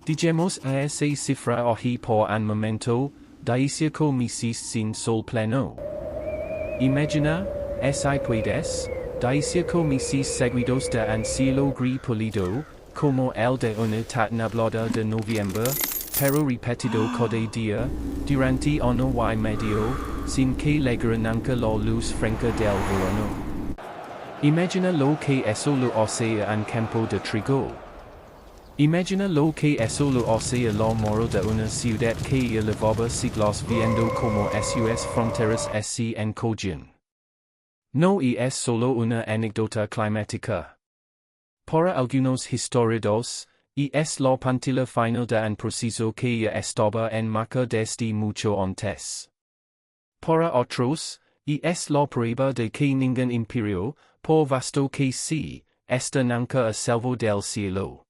Digamos a esa cifra hoy por un momento, daisiaco misis sin sol pleno. Imagina, si puedes, daisiaco misis seguidos de un cielo gris pulido, como el de una nublada de noviembre, pero repetido cada día, durante uno y medio, sin que llegara nunca la luz franca del verano. Imagina lo que eso lo hace un campo de trigo. Imagina lo que eso lo hace la moral de una ciudad que llevaba siglos viendo como sus fronteras se encogían. No es solo una anécdota climática. Para algunos historiadores, es la pantalla final de un proceso que ya estaba en marcha desde mucho antes. Para otros, es la prueba de que ningún imperio, por vasto que sea, está nunca a salvo del cielo.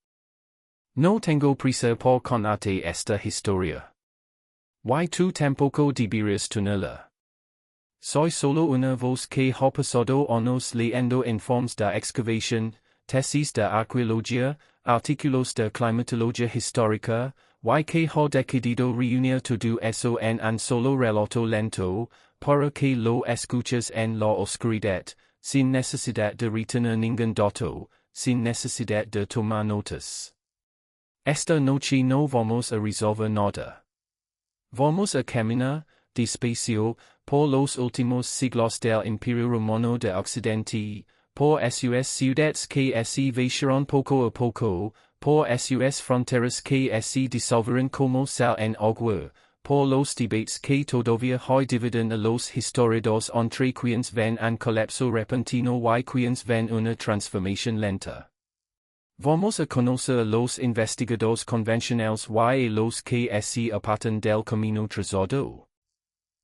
No tengo prisa por contarte esta historia. Y tú tampoco deberías tenerla. Soy solo una voz que ha pasado años leyendo informes de excavación, tesis de arqueología, artículos de climatología histórica, y que ha decidido reunir todo eso en un solo relato lento, para que lo escuches en la oscuridad, sin necesidad de retener ningún dato, sin necesidad de tomar notas. Esta noche no vamos a resolver nada. Vamos a caminar, despacio, por los últimos siglos del Imperio Romano de Occidente, por sus ciudades que se vaciaron poco a poco, por sus fronteras que se disolvieron como sal en agua, por los debates que todavía hay dividen a los historiadores entre quienes ven un colapso repentino y quienes ven una transformación lenta. Vamos a conocer a los investigadores convencionales y a los que se apartan del camino trazado.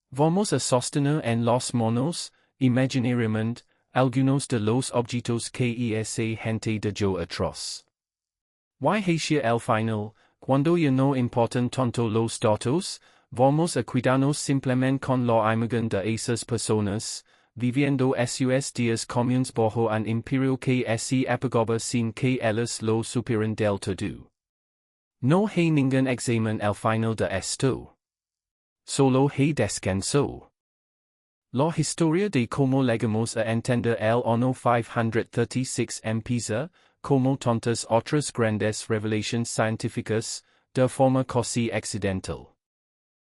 Vamos a sostener en las manos, imaginariamente, algunos de los objetos que esa gente dejó atrás. Y hacia el final, cuando ya no importan tanto los datos, vamos a cuidarnos simplemente con la imagen de esas personas, viviendo sus días comunes bajo un imperio que se apagaba sin que ellos lo supieran del todo. No hay ningún examen al final de esto. Solo hay descanso. La historia de cómo llegamos a entender el año 536 empieza, como tantas otras grandes revelaciones científicas, de forma casi accidental.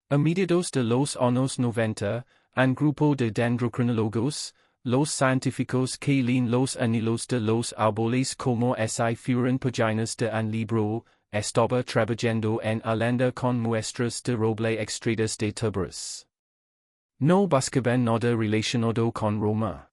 A mediados de los años 90, un grupo de dendrocronólogos, los científicos que leen los anillos de los árboles como si fueran páginas de un libro, estaba trabajando en Holanda con muestras de roble extraídas de tuberos. No buscaban nada relacionado con Roma.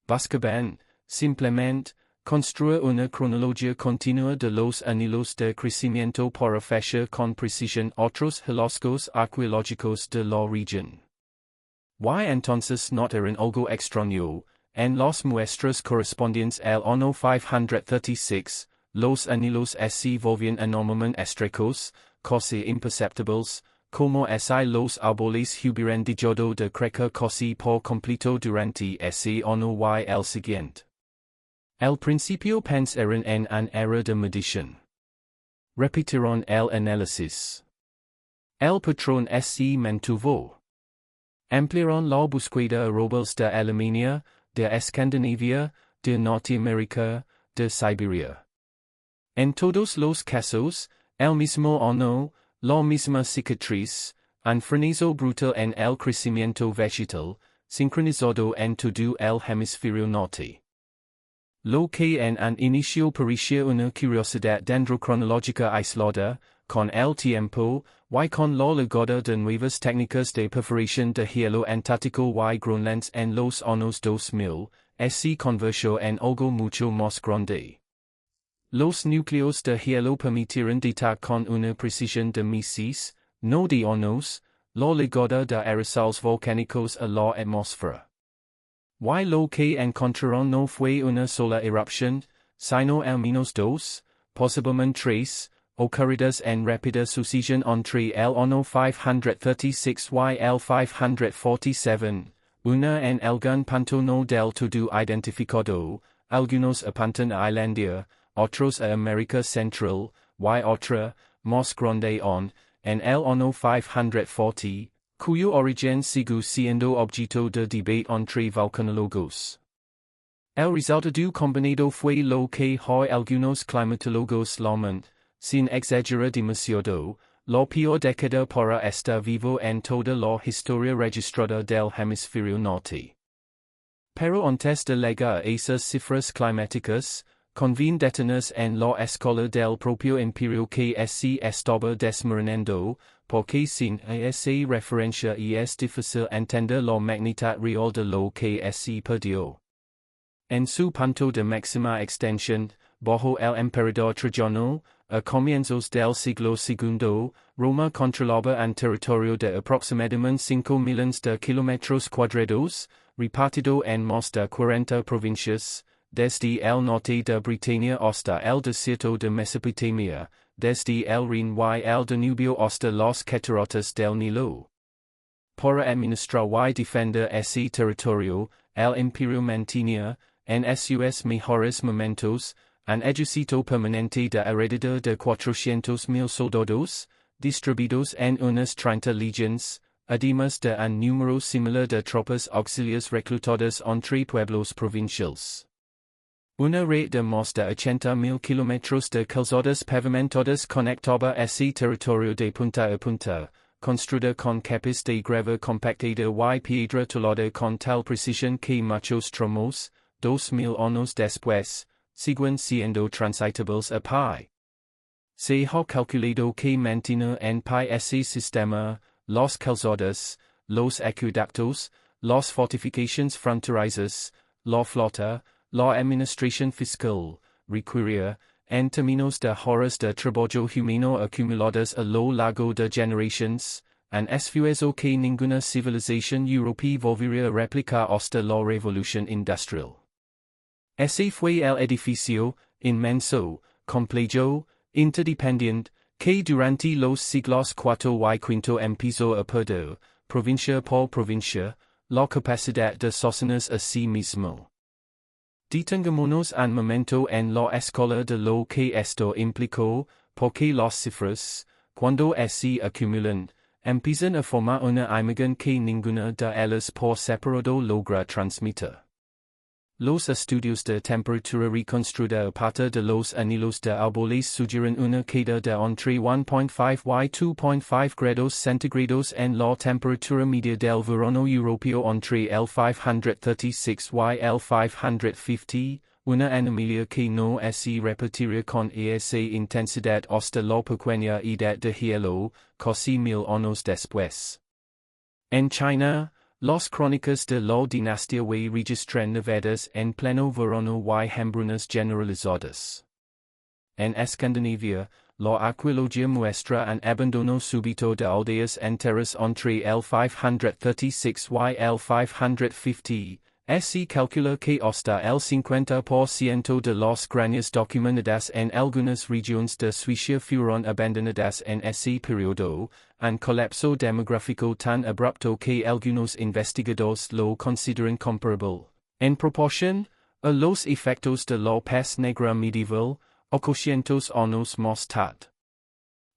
Buscaban, simplemente, construir una cronología continua de los anillos de crecimiento para fechar con precisión otros hallazgos arqueológicos de la región. Y entonces notaron algo extraño, en las muestras correspondientes al año 536, los anillos se volvían enormemente estrechos, casi imperceptibles, como si los árboles hubieran dejado de crecer casi por completo durante ese año y el siguiente. Al principio pensaron en un error de medición. Repitieron el análisis. El patrón se mantuvo. Ampliaron la búsqueda a robles de Alemania, de Escandinavia, de Norteamérica, de Siberia. En todos los casos, el mismo año, la misma cicatriz, un frenazo brutal en el crecimiento vegetal, sincronizado en todo el hemisferio norte. Lo que en un inicio parecía una curiosidad dendrocronológica aislada, con el tiempo, y con la llegada de nuevas técnicas de perforación de hielo antártico y Groenlands en los años 2000, se convirtió en algo mucho más grande. Los núcleos de hielo permitieron detectar con una precisión de meses, no de años, la llegada de aerosols volcánicos a la atmósfera. Y lo que encontraron no fue una sola erupción, sino al menos dos, posiblemente tres, ocurridas en rápida sucesión entre el año 536 y el 547, una en algún punto no del todo identificado, algunos apuntan a Islandia, otros a América Central, y otra, más grande on, en el año 540, cuyo origen sigue siendo objeto de debate entre volcanólogos. El resultado combinado fue lo que hoy algunos climatólogos llaman, sin exagerar demasiado, la peor década para estar vivo en toda la historia registrada del hemisferio norte. Pero antes de llegar a esas cifras climáticas, conviene detenerse en la escala del propio imperio que se estaba desmoronando, porque sin esa referencia es difícil entender la magnitud real de lo que se perdió. En su punto de máxima extensión, bajo el emperador Trajano, a comienzos del siglo II, Roma controlaba un territorio de aproximadamente 5 millones de kilómetros cuadrados, repartido en más de 40 provincias, desde el norte de Britania hasta el desierto de Mesopotamia, desde el Rin y el Danubio hasta las cataratas del Nilo. Para administrar y defender ese territorio, el imperio mantenía, en sus mejores momentos, un ejército permanente de alrededor de 400,000 soldados, distribuidos en unas 30 legiones, además de un número similar de tropas auxiliares reclutadas entre pueblos provinciales. Una red de más de 80,000 kilómetros de calzadas pavimentadas conectaba ese territorio de punta a punta, construida con capas de grava compactada y piedra tallada con tal precisión que muchos tramos, 2000 años después, siguen siendo transitables a pie. Se ha calculado que mantiene en pie ese sistema, las calzadas, los acueductos, las fortificaciones fronterizas, la flota, la administración fiscal, requería, en términos de horas de trabajo humano acumuladas a lo largo de generaciones, un esfuerzo que ninguna civilización europea volvería a replicar hasta la revolución industrial. Ese fue el edificio, inmenso, complejo, interdependiente, que durante los siglos IV y V empezó a perder, provincia por provincia, la capacidad de sostenerse a sí mismo. Detengámonos un momento en la escala de lo que esto implicó, porque las cifras, cuando se acumulan, empiezan a formar una imagen que ninguna de ellas por separado logra transmitir. Los estudios de temperatura reconstruida a partir de los anillos de árboles sugieren una queda de entre 1.5 y 2.5 grados centígrados en la temperatura media del verano europeo entre el 536 y el 550, una anomalía que no se repetiría con esa intensidad hasta la pequeña edad de hielo, casi 1000 años después. En China, las crónicas de la dinastía Wei registran nevadas en pleno verano y hambrunas generalizadas. En Escandinavia, la arqueología muestra un abandono súbito de aldeas enteras entre el 536 y el 550. Se calcula que hasta el 50% de las granjas documentadas en algunas regiones de Suecia fueron abandonadas en ese periodo, un colapso demográfico tan abrupto que algunos investigadores lo consideran comparable, en proporción, a los efectos de la peste negra medieval, 800 años más tarde.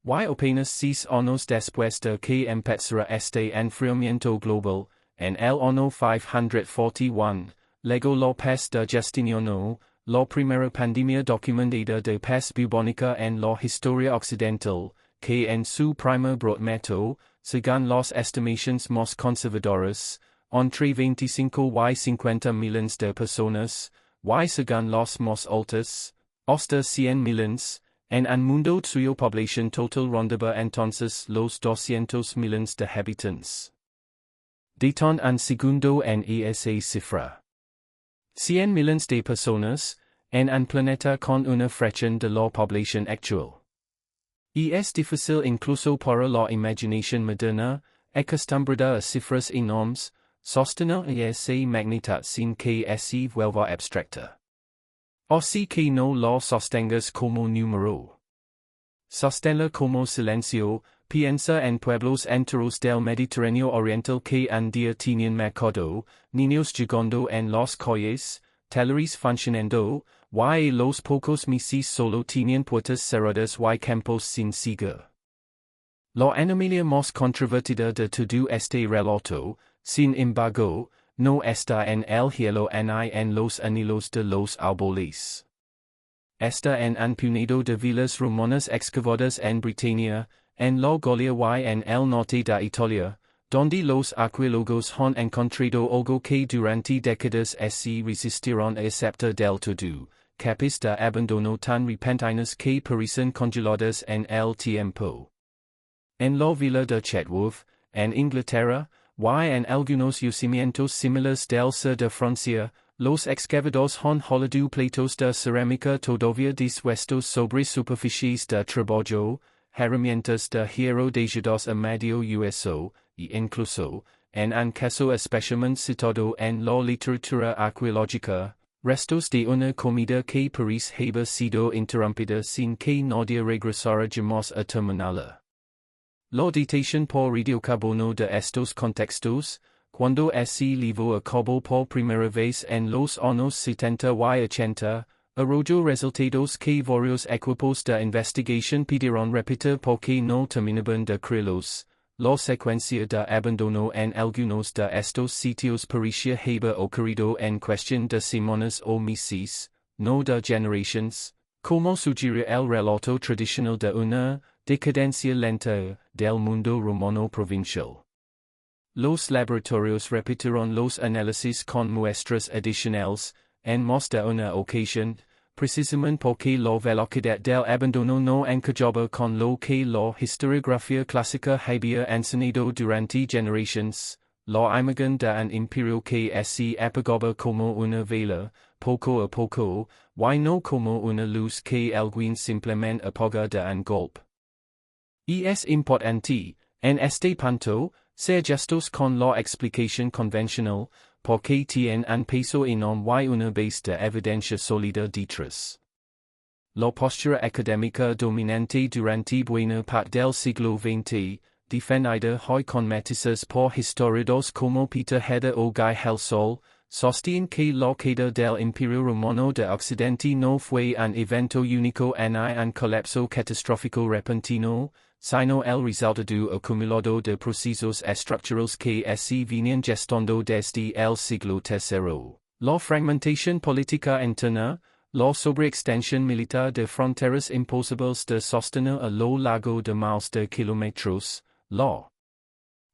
Y apenas 6 años después de que empezara este enfriamiento global, en el año 541, llegó la peste de Justiniano, la primera pandemia documentada de peste bubónica en la historia occidental, que en su primer brote mató, según las estimaciones más conservadoras, entre 25 y 50 millones de personas, y según las más altas, hasta 100 millones, en un mundo cuya población total rondaba entonces los 200 millones de habitantes. Detón un segundo en esa cifra. 100 millones de personas, en un planeta con una fracción de la población actual. Y es difícil incluso para la imaginación moderna, acostumbrada a cifras enormes, sostener esa magnitud sin que se vuelva abstracta. O sí que no la sostengas como número. Sosténla como silencio. Piensa en pueblos enteros del Mediterráneo Oriental que un día tenían mercado, niños jugando en las calles, teleris funcionando, y los pocos meses solo tienen puertas cerradas y campos sin sigue. La anomalía más controvertida de todo este relato, sin embargo, no está en el hielo ni en los anillos de los árboles. Está en un puñado de villas romanas excavadas en Britania, en la Galia y en el norte de Italia, donde los arqueólogos han encontrado algo que durante décadas se resistieron a aceptar del todo, capaz de abandono tan repentinos que parecen congeladas en el tiempo. En la villa de Chetworth, en Inglaterra, y en algunos yacimientos similares del sur de Francia, los excavadores han hallado platos de cerámica todavía dispuestos sobre superficies de trabajo, herramientas de hierro datados a medio uso, y incluso, en un caso especialmente citado en la literatura arqueológica, restos de una comida que parece haber sido interrumpida sin que nadie regresara jamás a terminarla. La datación por radiocarbono de estos contextos, cuando se llevó a cabo por primera vez en los años 70 y 80, arrojó resultados que varios equipos de investigación pidieron repetir porque no terminaban de creerlos. La secuencia de abandono en algunos de estos sitios parecía haber ocurrido en cuestión de semanas o meses, no de generaciones, como sugiere el relato tradicional de una decadencia lenta del mundo romano provincial. Los laboratorios repitieron los análisis con muestras adicionales, en más de una ocasión, precisamente porque la velocidad del abandono no encajaba con lo que la historiografía clásica había enseñado durante generaciones. La imagen de un imperio que se apagaba como una vela, poco a poco, y no como una luz que alguien simplemente apaga de un golpe. Y es importante, en este punto, ser justos con la explicación convencional, porque tiene un peso enorme y una base de evidencia sólida detrás. La postura académica dominante durante buena parte del siglo XX, defendida hoy con matices por historiadores como Peter Hedder o Guy Helsol, sostiene que la caída del Imperio Romano de Occidente no fue un evento único ni un colapso catastrófico repentino, sino el resultado acumulado de procesos estructurales que se venían gestando desde el siglo III. La fragmentación política interna, la sobreextensión militar de fronteras imposibles de sostener a lo largo de miles de kilómetros, la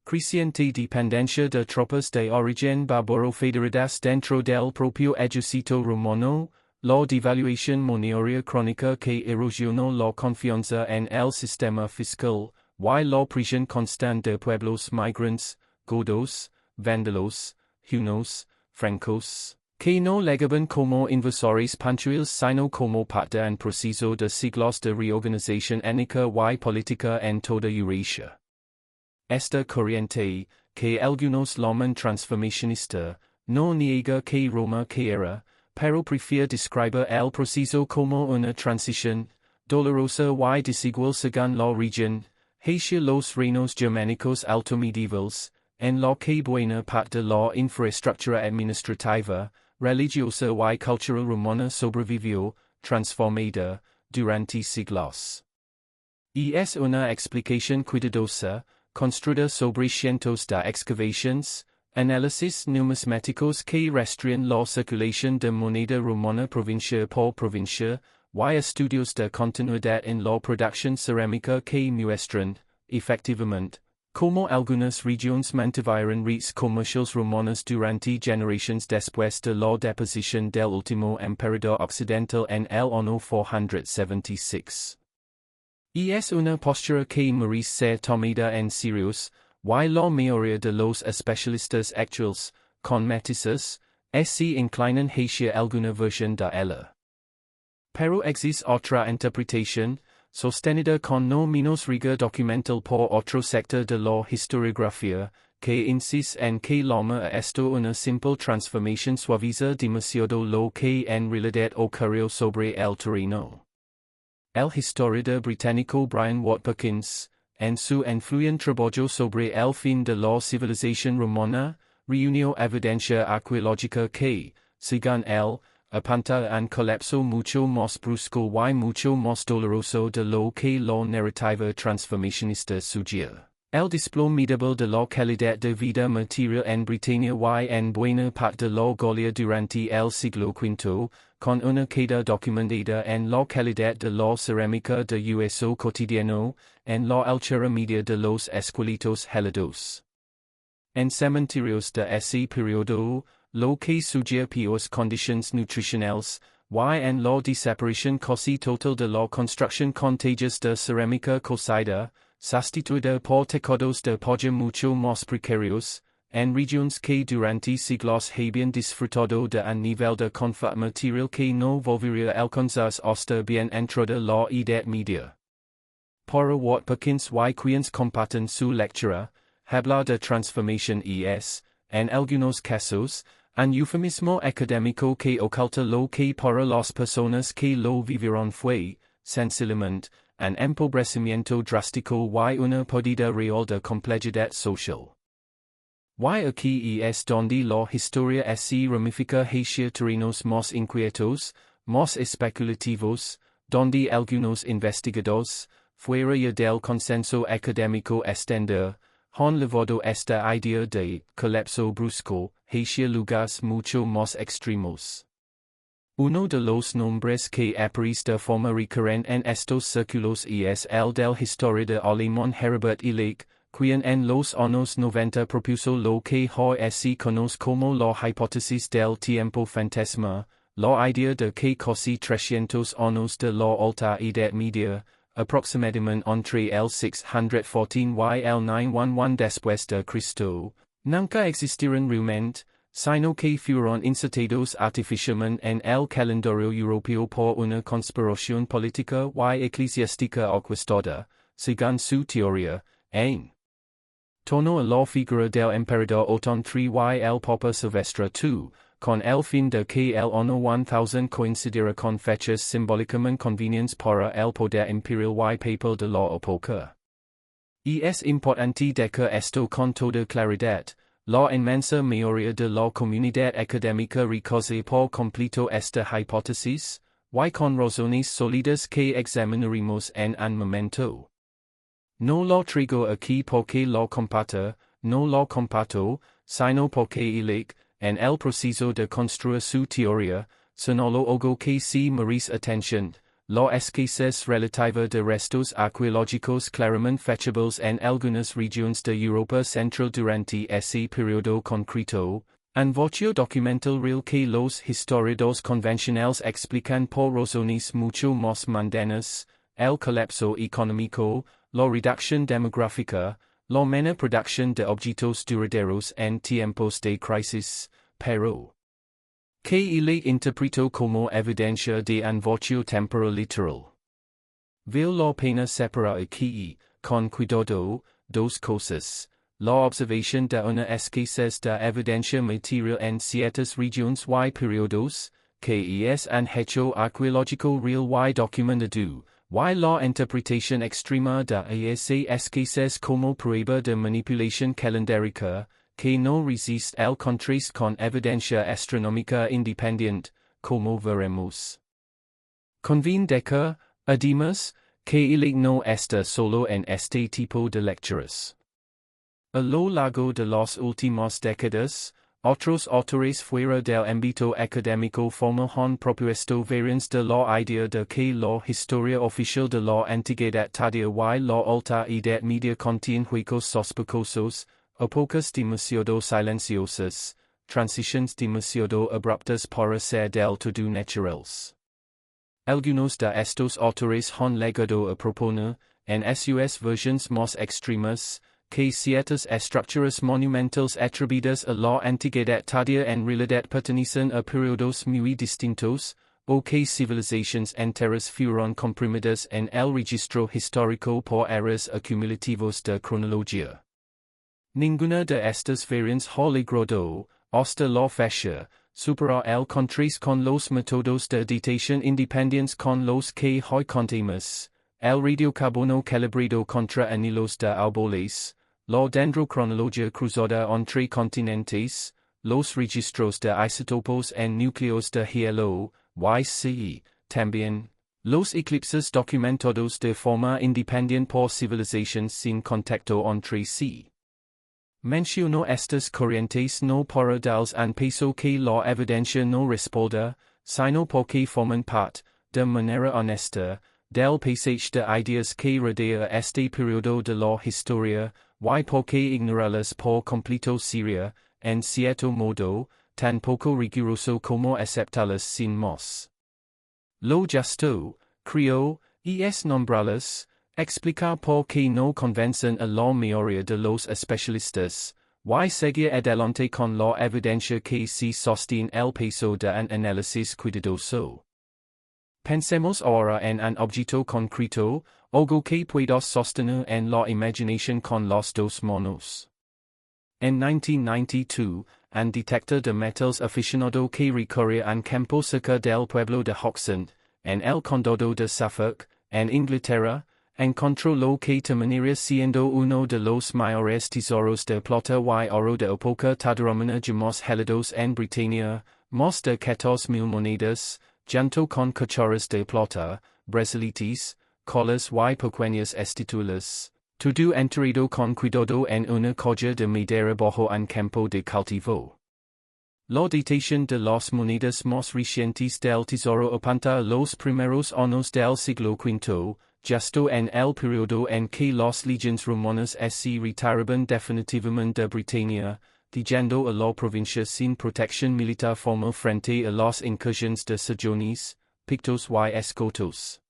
creciente dependencia de tropas de origen bárbaro federadas dentro del propio ejército romano, la devaluación monetaria crónica que erosionó la confianza en el sistema fiscal, y la presión constante de pueblos migrantes, godos, vándalos, hunos, francos, que no llegaban como invasores puntuales sino como parte en proceso de siglos de reorganización étnica y política en toda Eurasia. Esta corriente, que algunos llaman transformacionista, no niega que Roma caerá, pero prefiere describir el proceso como una transición, dolorosa y desigual según la región, hacia los reinos germánicos altomedievales, en la que buena parte de la infraestructura administrativa, religiosa y cultural romana sobrevivió, transformada, durante siglos. Y es una explicación cuidadosa, construida sobre cientos de excavaciones, análisis numismáticos que rastrean la circulación de moneda romana provincia por provincia, y estudios de continuidad en la producción cerámica que muestran, efectivamente, cómo algunas regiones mantuvieron ritos comerciales romanos durante generaciones después de la deposición del último emperador occidental en el año 476. Y es una postura que merece ser tomada en serio, y la mayoría de los especialistas actuales, con matices, se inclinan hacia alguna versión de ella. Pero existe otra interpretación, sostenida con no menos rigor documental por otro sector de la historiografía, que insiste en que llama a esto una simple transformación suaviza demasiado lo que en realidad ocurrió sobre el terreno. El historiador británico Brian Watt-Perkins, en su influyente trabajo sobre el fin de la civilización romana, reunió evidencia arqueológica que, según él, apanta and colapso mucho más brusco y mucho más doloroso de lo que la narrativa transformacionista sugiere. El desplomidable de la calidad de vida material en Britannia y en buena parte de la Galia durante el siglo V, con una queda documentada en la calidad de la cerámica de uso cotidiano, en la altura media de los esqueletos helados. En cementerios de ese periodo, lo que sugiere peores conditions nutricionales, y en la desaparición casi total de la construcción con tallas de cerámica cocida, sustituida por tejados de paja mucho más precarios, en regiones que durante siglos habían disfrutado de un nivel de confort material que no volvería a alcanzarse hasta bien entrada la Edad Media. Para Wattperkins y quienes comparten su lectura, hablar de transformación es, en algunos casos, un eufemismo académico que oculta lo que para las personas que lo vivieron fue, sencillamente, un empobrecimiento drástico y una pérdida real de complejidad social. Y aquí es donde la historia se ramifica hacia terrenos más inquietos, más especulativos, donde algunos investigadores, fuera ya del consenso académico extender, han llevado esta idea de colapso brusco hacia lugares mucho más extremos. Uno de los nombres que aparece de forma recurrente en estos círculos es el del historiador de alemán Herbert Illig, quien en los años 90 propuso lo que hoy se conoce como la hipótesis del tiempo fantasma, la idea de que casi 300 años de la Alta Edad Media, aproximadamente entre el 614 y el 911 después de Cristo, nunca existieron realmente, sino que fueron insertados artificialmente en el calendario europeo por una conspiración política y eclesiástica orquestada, según su teoría, en torno a la figura del emperador Otón III y el Papa Silvestre II, con el fin de que el año 1000 coincidiera con fechas simbólicamente convenientes para el poder imperial y papal de la época. Y es importante decir esto con toda claridad. La inmensa mayoría de la comunidad académica reconoce por completo esta hipótesis, y con razones sólidas que examinaremos en un momento. No la traigo aquí porque la comparto, sino porque Illig, en el proceso de construir su teoría, señaló algo que sí merece atención. La escasez relativa de restos arqueológicos claramente fechables en algunas regiones de Europa Central durante ese periodo concreto, un vocio documental real que los historiadores convencionales explican por razones mucho más mundanas, el colapso económico, la reducción demográfica, la menor producción de objetos duraderos en tiempos de crisis, pero que Illig interpretó como evidencia de un vocio temporal literal. Vale la pena separar aquí, con cuidado, dos cosas: la observación de una escasez de evidencia material en ciertas regiones y periodos, que es un hecho arqueológico real y documentado, y la interpretación extrema de esa escasez como prueba de manipulación calendárica, que no resiste el contraste con evidencia astronómica independiente, como veremos. Conviene decir, además, que Illig no está solo en este tipo de lecturas. A lo largo de las últimas décadas, otros autores fuera del ámbito académico formal han propuesto variantes de la idea de que la historia oficial de la antigüedad tardía y la alta edad media contiene juegos sospechosos, épocas demasiado silenciosas, transiciones demasiado abruptas para ser del todo naturales. Algunos de estos autores han llegado a proponer, en sus versiones más extremas, que ciertas estructuras monumentales atribuidas a la antigüedad tardía en realidad pertenecen a periodos muy distintos, o que civilizaciones enteras fueron comprimidas en el registro histórico por errores acumulativos de cronología. Ninguna de estas variantes ha logrado, hasta la fecha, superar el contraste con los métodos de datación independientes con los que hoy contamos, el radiocarbono calibrado contra anillos de árboles, la dendrocronología cruzada entre continentes, los registros de isótopos en núcleos de hielo, y.c. también, los eclipses documentados de forma independiente por civilizaciones sin contacto entre sí. Menciono estas corrientes no para darles un peso que la evidencia no respalda, sino porque forman parte, de manera honesta, del paisaje de ideas que rodea este periodo de la historia, y porque ignorarlas por completo sería, en cierto modo, tan poco riguroso como aceptarlas sin más. Lo justo, creo, es nombrarlas, explicar por qué no convencen a la mayoría de los especialistas, y seguir adelante con la evidencia que se sostiene el peso de un análisis cuidadoso. Pensemos ahora en un objeto concreto, algo que pueda sostener en la imaginación con las dos manos. En 1992, un detector de metals aficionado que recorría un campo cerca del pueblo de Hoxton, en el condado de Suffolk, en Inglaterra, encontró lo que terminaría siendo uno de los mayores tesoros de plata y oro de época tardorromana jamás hallados en Britania, más de 14,000 monedas, junto con cucharas de plata, brazaletes, colas y pequeñas estatuas, todo enterrado con cuidado en una colla de madera bajo un campo de cultivo. La datación de las monedas más recientes del tesoro apunta a los primeros años del siglo V, justo en el periodo en que las legiones romanas se retiraban definitivamente de Britania, dejando a la provincia sin protección militar formal frente a las incursiones de sajones, pictos y escotos.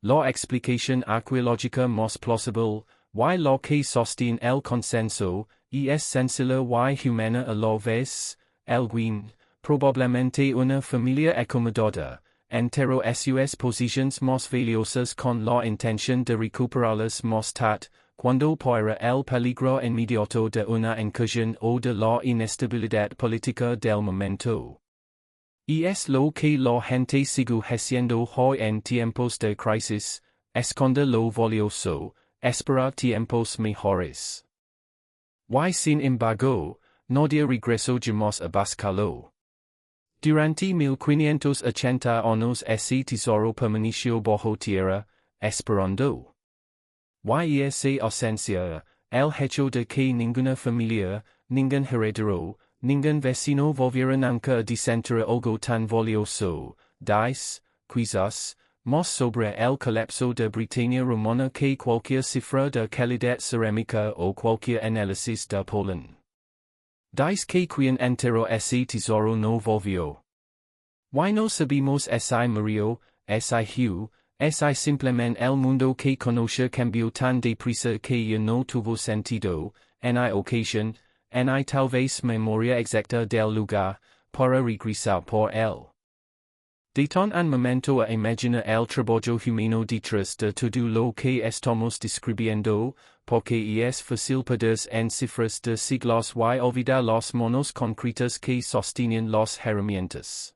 La explicación arqueológica más plausible, y la que sostiene el consenso, es sencilla y humana a la vez, alguien, probablemente una familia acomodada, enterró sus posiciones más valiosas con la intención de recuperarlas más tarde, cuando pueda el peligro inmediato de una incursión o de la inestabilidad política del momento. Y es lo que la gente sigue haciendo hoy en tiempos de crisis, esconde lo valioso, espera tiempos mejores. Y sin embargo, nadie regresó jamás a buscarlo. Durante 1580 años ese tesoro permaneció bajo tierra, esperando. Y esa ausencia, el hecho de que ninguna familia, ningún heredero, ningún vecino volviera nunca a desenterrar algo tan valioso, dice, quizás, más sobre el colapso de Britania romana que cualquier cifra de calidad cerámica o cualquier análisis de polen. Dice que quien enterró ese tesoro no volvió. Y no sabemos si murió, si huyó, si simplemente el mundo que conoce cambió tan deprisa que ya no tuvo sentido, ni ocasión, ni tal vez memoria exacta del lugar, para regresar por él. Deton un momento a imaginar el trabajo humano detrás de todo lo que estamos describiendo, porque es fácil perderse en cifras de siglos y olvidar las manos concretas que sostienen las herramientas.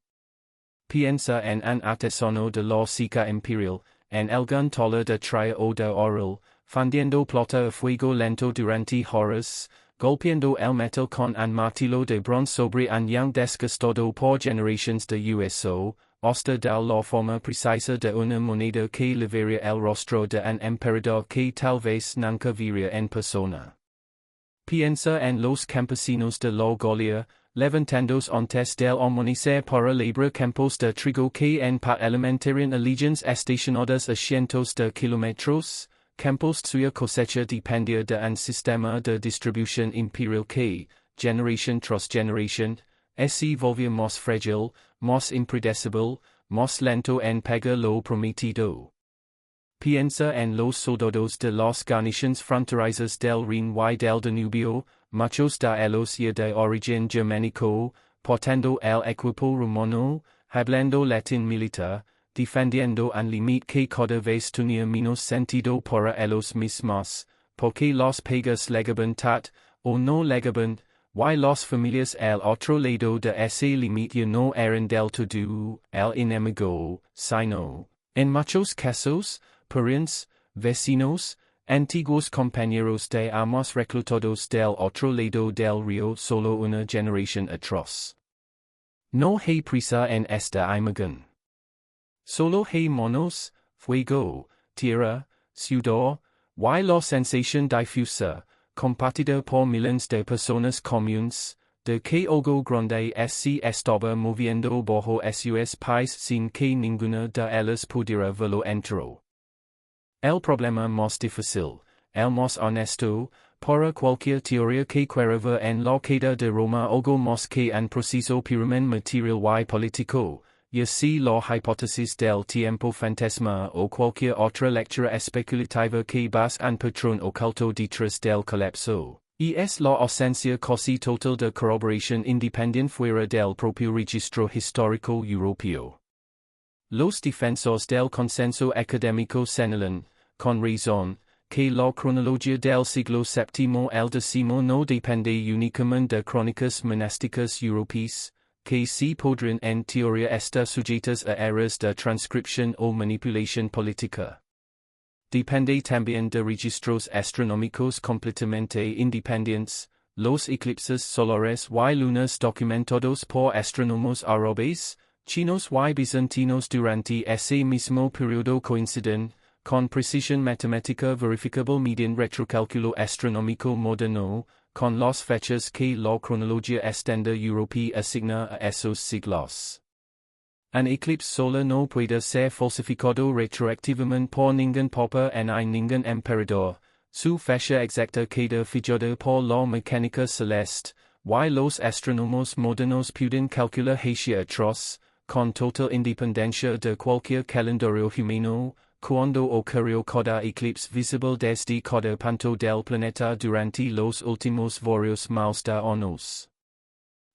Piensa en un artesano de la seca imperial, en algún taller de tria o de oral, fundiendo plata a fuego lento durante horas, golpeando el metal con un martillo de bronce sobre un young desgastado por generaciones de uso, hasta dar la forma precisa de una moneda que livería el rostro de un emperador que tal vez nunca vería en persona. Piensa en los campesinos de la Galia, levantándose antes del amanecer para labrar campos de trigo que en parte alimentarían a legions estacionadas a cientos de kilómetros, campos cuya cosecha dependía de un sistema de distribución imperial que, generación tras generación, se volvía más frágil, más impredecible, más lento en pagar lo prometido. Piensa en los soldados de las garnizones fronterizas del Rin y del Danubio, muchos de ellos ya de origen germánico, portando el equipo romano, hablando latín militar, defendiendo un límite que cada vez tenía menos sentido para ellos mismos, porque los pagas legaban tat, o no legaban, y las familias al otro lado de ese límite no eran del todo el enemigo, sino, en muchos casos, parientes, vecinos, Antiguos compañeros de armas reclutados del otro lado del río, solo una generación atroz. No hay prisa en esta imagen. Solo hay monos, fuego, tierra, sudor, y la sensación difusa, compartida por miles de personas comunes, de que algo grande se estaba moviendo bajo sus pies sin que ninguna de ellas pudiera verlo entero. El problema más difícil, el más honesto, para cualquier teoría que creaba en la caída de Roma algo más que un proceso puramente material y político, y así la hipótesis del tiempo fantasma o cualquier otra lectura especulativa que basa un patrón oculto detrás del colapso, y es la ausencia casi total de corroboración independiente fuera del propio registro histórico europeo. Los defensores del consenso académico señalan, con razón, que la cronología del siglo VII el décimo no depende únicamente de crónicas monásticas europeas, que sí podrían en teoría estar sujetas a errores de transcripción o manipulación política. Depende también de registros astronómicos completamente independientes, los eclipses solares y lunas documentados por astrónomos árabes, chinos y bizantinos durante ese mismo periodo coinciden, con precisión matemática verificable mediante retrocálculo astronómico moderno, con las fechas que la cronología estándar europea asigna a esos siglos. Un eclipse solar no puede ser falsificado retroactivamente por ningún papa ni ningún emperador, su fecha exacta queda fijada por la mecánica celeste, y los astrónomos modernos pueden calcular hacia atrás, con total independencia de cualquier calendario humano, cuando ocurrió cada eclipse visible desde cada punto del planeta durante los últimos varios miles de años.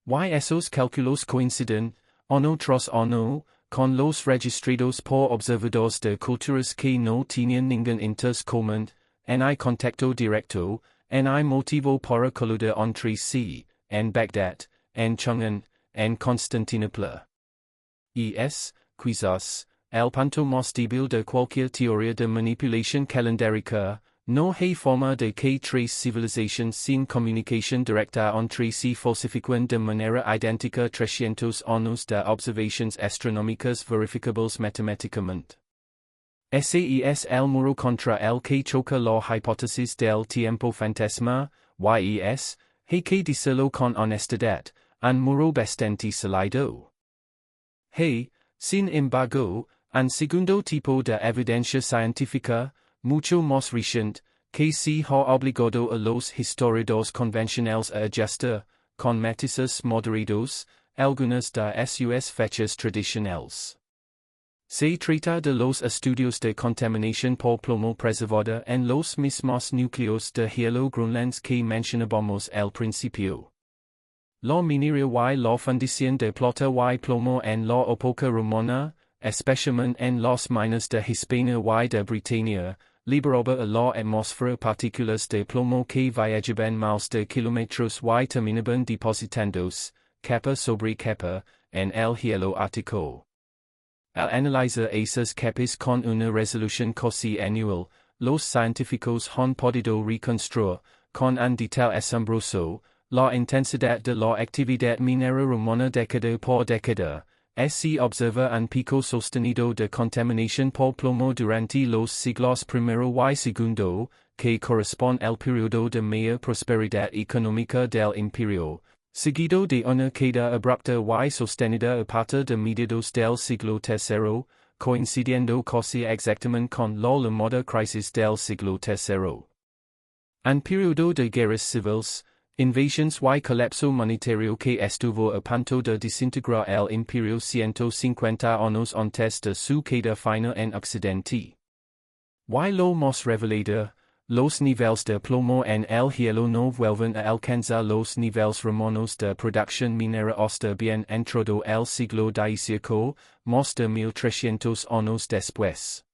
Y esos cálculos coinciden, año tras año, con los registrados por observadores de culturas que no tenían ningún interés común, ni contacto directo, ni motivo para colludir entre sí, en Bagdad, en Chang'an, en Constantinopla. Y es, quizás, el punto más débil de cualquier teoría de manipulación calendárica, no hay forma de que tres civilizaciones sin comunicación directa entre sí falsifiquen de manera idéntica 300 años de observaciones astronómicas verificables matemáticamente. Ese es el muro contra el que choca la hipótesis del tiempo fantasma, y hay que decirlo con honestidad, un muro bastante sólido. Hey, sin embargo, un segundo tipo de evidencia científica, mucho más reciente, que se ha obligado a los historiadores convencionales a ajustar, con matices moderados, algunas de sus fechas tradicionales. Se trata de los estudios de contaminación por plomo preservada en los mismos núcleos de hielo grunlands que mencionábamos al principio. La minería y la fundición de plata y plomo en la época romana, especialmente en las minas de Hispania y de Britania, liberaba a la atmósfera partículas de plomo que viajaban miles de kilómetros y terminaban depositándose, capa sobre capa, en el hielo ártico. Al analizar esas capas con una resolución casi anual, los científicos han podido reconstruir, con un detalle asombroso, la intensidad de la actividad minera romana década por década. Se observa un pico sostenido de contaminación por plomo durante los siglos primero y segundo, que corresponde al periodo de mayor prosperidad económica del imperio, seguido de una caída abrupta y sostenida a partir de mediados del siglo tercero, coincidiendo casi exactamente con la llamada crisis del siglo tercero. Un periodo de guerras civiles, invasiones y colapso monetario que estuvo a punto de desintegrar el imperio 150 años antes de su caída final en Occidente. Y lo más revelador, los niveles de plomo en el hielo no vuelven a alcanzar los niveles romanos de producción minera hasta bien entrado el siglo XIV, más de 1300 años después.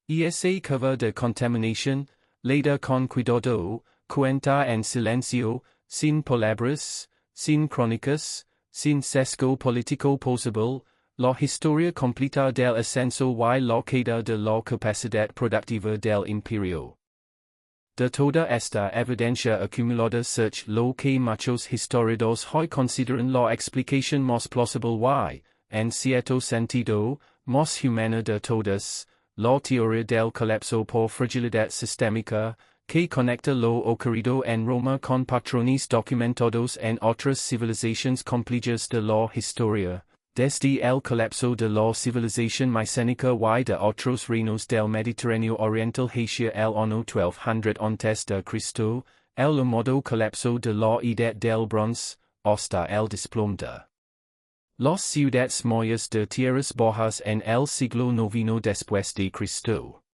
Y ese curva de contaminación, leída con cuidado, cuenta en silencio, sin palabras, sin crónicas, sin sesgo político posible, la historia completa del ascenso y la caída de la capacidad productiva del imperio. de toda esta evidencia acumulada search lo que muchos historiadores hoy consideran la explicación más plausible y, en cierto sentido, más humana de todas, la teoría del colapso por fragilidad sistémica, que conecta lo ocurrido en Roma con patrones documentados en otras civilizaciones complejas de la historia, desde el colapso de la civilización micénica y de otros reinos del Mediterráneo Oriental hacia el año 1200 antes de Cristo, el llamado colapso de la Edad del Bronce, hasta el desplome de las ciudades mayas de tierras bajas en el siglo IX después de Cristo.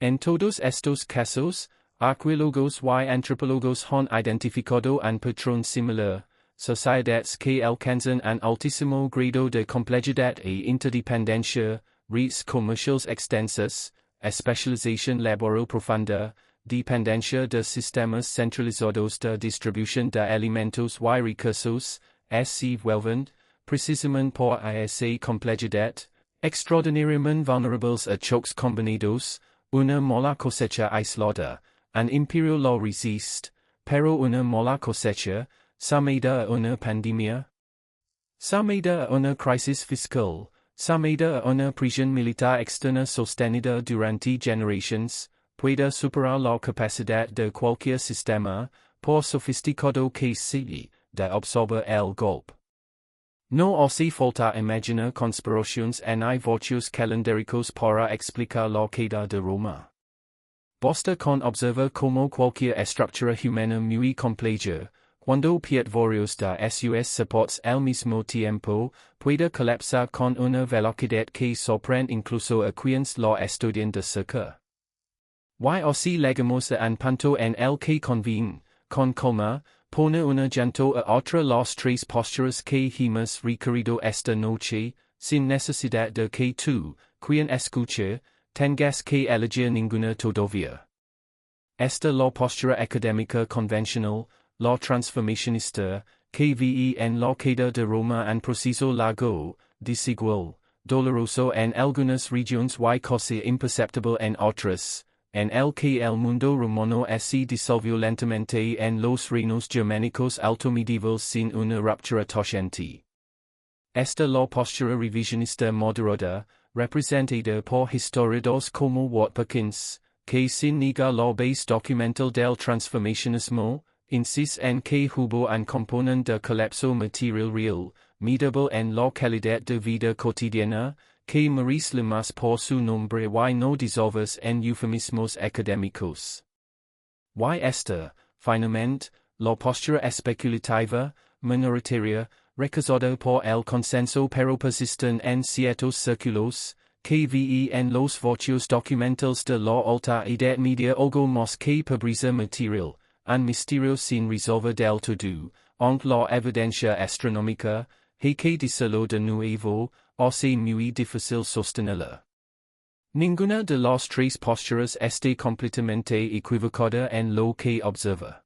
En todos estos casos, arqueólogos y antropólogos han identificado un patrón similar, sociedades que alcanzan un altísimo grado de complejidad e interdependencia, redes comerciales extensas, especialización laboral profunda, dependencia de sistemas centralizados de distribución de alimentos y recursos, se vuelven, precisamente por esa complejidad, extraordinariamente vulnerables a choques combinados, una mala cosecha aislada. Un imperio lo resiste, pero una mala cosecha, sumida a una pandemia, sumida a una crisis fiscal, sumida a una presión militar externa sostenida durante generaciones, puede superar la capacidad de cualquier sistema, por sofisticado que sea, de absorber el golpe. No hace falta imaginar conspiraciones ni votos calendáricos para explicar la caída de Roma. Basta con observar como cualquier estructura humana muy compleja, cuando pierde varios de sus soportes al mismo tiempo, puede colapsar con una velocidad que sorprende incluso a quienes la estudian de cerca. Y así llegamos a un punto en el que conviene, con calma, poner una llanto a otra las tres posturas que hemos recorrido esta noche, sin necesidad de que tú, quien escucha, tengas que elegir ninguna todavía. Esta la postura académica convencional, la transformacionista, que ve en la caída de Roma un proceso largo, desigual, doloroso en algunas regiones y casi imperceptible en otras, en el que el mundo romano se disolvió lentamente en los reinos germánicos altomedievales sin una ruptura toshente. Esta la postura revisionista moderada, representada por historiadores como Watkins, que sin negar la base documental del transformacionismo, insiste en que hubo un componente de colapso material real, medible en la calidad de vida cotidiana, que merece la más por su nombre y no dissolves en eufemismos académicos. Y esta, finalmente, la postura especulativa, minoritaria, recazada por el consenso pero persisten en ciertos círculos, que ve en los votos documentales de la alta edad media algo más que pobreza material, un misterio sin resolver del todo, aunque la evidencia astronómica, que decirlo de nuevo, hace muy difícil sostenerla. Ninguna de las tres posturas esté completamente equivocada en lo que observa.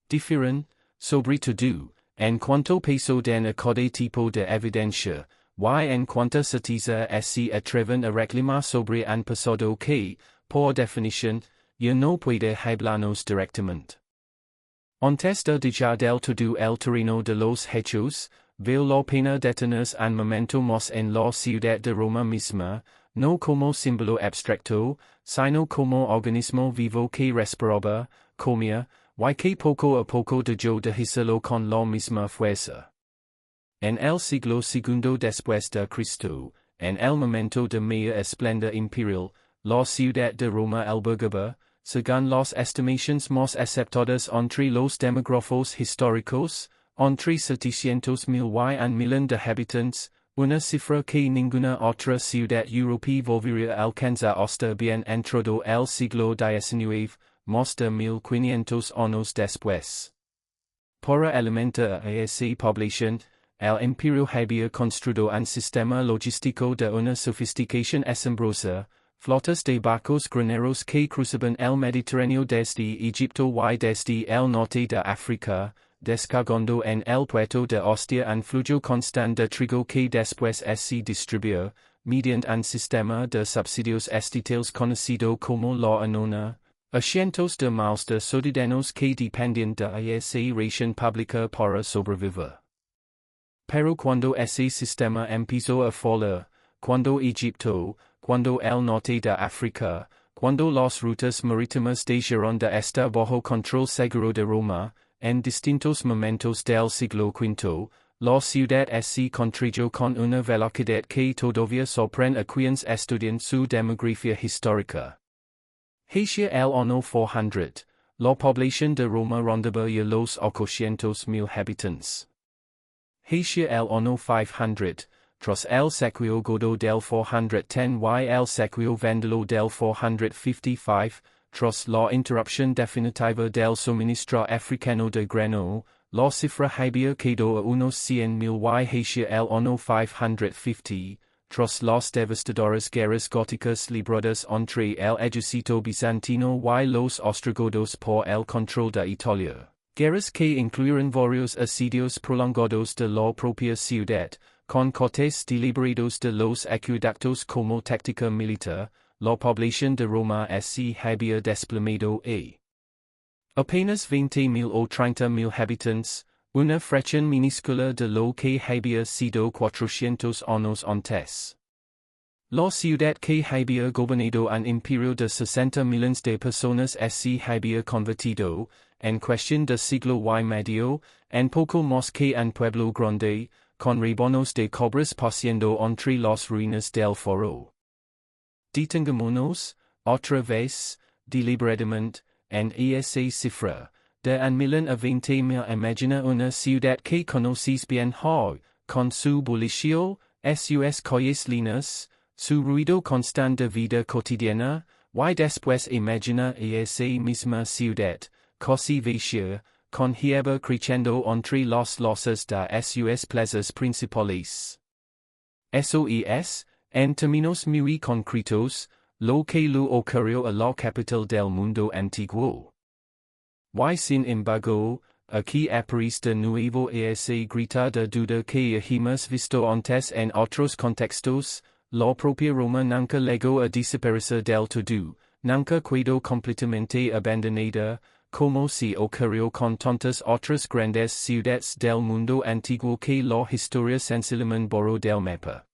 Difieren, sobre todo, en cuanto peso de cada tipo de evidencia, y en cuanta certeza se atreven a reclamar sobre un pasado que, por definición, ya no puede hablarnos directamente. Antes de dejar del todo el terreno de los hechos, vale la pena detenerse un momento más en la ciudad de Roma misma, no como símbolo abstracto, sino como organismo vivo que respiraba, comía, y que poco a poco dejó de hacerlo con la misma fuerza. En el siglo II después de Cristo, en el momento de mayor esplendor imperial, la ciudad de Roma albergaba, según las estimaciones más aceptadas entre los demógrafos históricos, entre 700,000 y 1,000,000 de habitantes, una cifra que ninguna otra ciudad europea volvería a alcanzar hasta bien entrado el siglo XIX, más de 1500 años después. Para alimentar a esa población, el imperio había construido un sistema logístico de una sofisticación asombrosa, flotas de barcos graneros que cruzaban el Mediterráneo desde Egipto y desde el norte de África, descargando en el puerto de Ostia un flujo constante de trigo que después se distribuyó, mediante un sistema de subsidios estatales conocido como la anona, Asientos de maus de ciudadanos que dependían de esa región pública para sobrevivir. Pero cuando ese sistema empezó a fallar, cuando Egipto, cuando el norte de África, cuando las rutas marítimas dejaron de estar bajo control seguro de Roma, en distintos momentos del siglo V, la ciudad se contrajo con una velocidad que todavía sorprende a quienes estudian su demografía histórica. Hacia el año 400, la población de Roma rondaba ya los 800,000 habitantes. Hacia el año 500, tras el sequio godo del 410 y el sequio vandalo del 455, tras la interrupción definitiva del suministro africano de grano, la cifra había quedado a unos 100,000 y hacia el año 550, tras las devastadoras guerras góticas libradas entre el ejército bizantino y los ostrogodos por el control de Italia. Guerras que incluyeron varios asedios prolongados de la propia ciudad, con cortes deliberados de los acueductos como táctica militar, la población de Roma se había desplomado a apenas 20,000 o 30,000 habitantes, una fracción minúscula de lo que había sido 400 años antes. La ciudad que había gobernado un imperio de 60 millones de personas se había convertido, en cuestión de siglo y medio, en poco más que un pueblo grande, con rebanos de cobras paseando entre las ruinas del foro. Detengámonos, otra vez, deliberadamente, en esa cifra, de 1,000,000 a 20,000. Imagina una ciudad que conoces bien hoy, con su bullicio, sus calles lineas, su ruido constante de vida cotidiana, y después imagina esa misma ciudad, casi vacía, con hierba creciendo entre las losas de sus plazas principales. Eso es, en términos muy concretos, lo que le ocurrió a la capital del mundo antiguo. Y sin embargo, aquí aparece de nuevo esa grita de duda que hemos visto antes en otros contextos, la propia Roma nunca llegó a desaparecer del todo, nunca quedó completamente abandonada, como si ocurrió con tantas otras grandes ciudades del mundo antiguo que la historia sencillamente borró del mapa.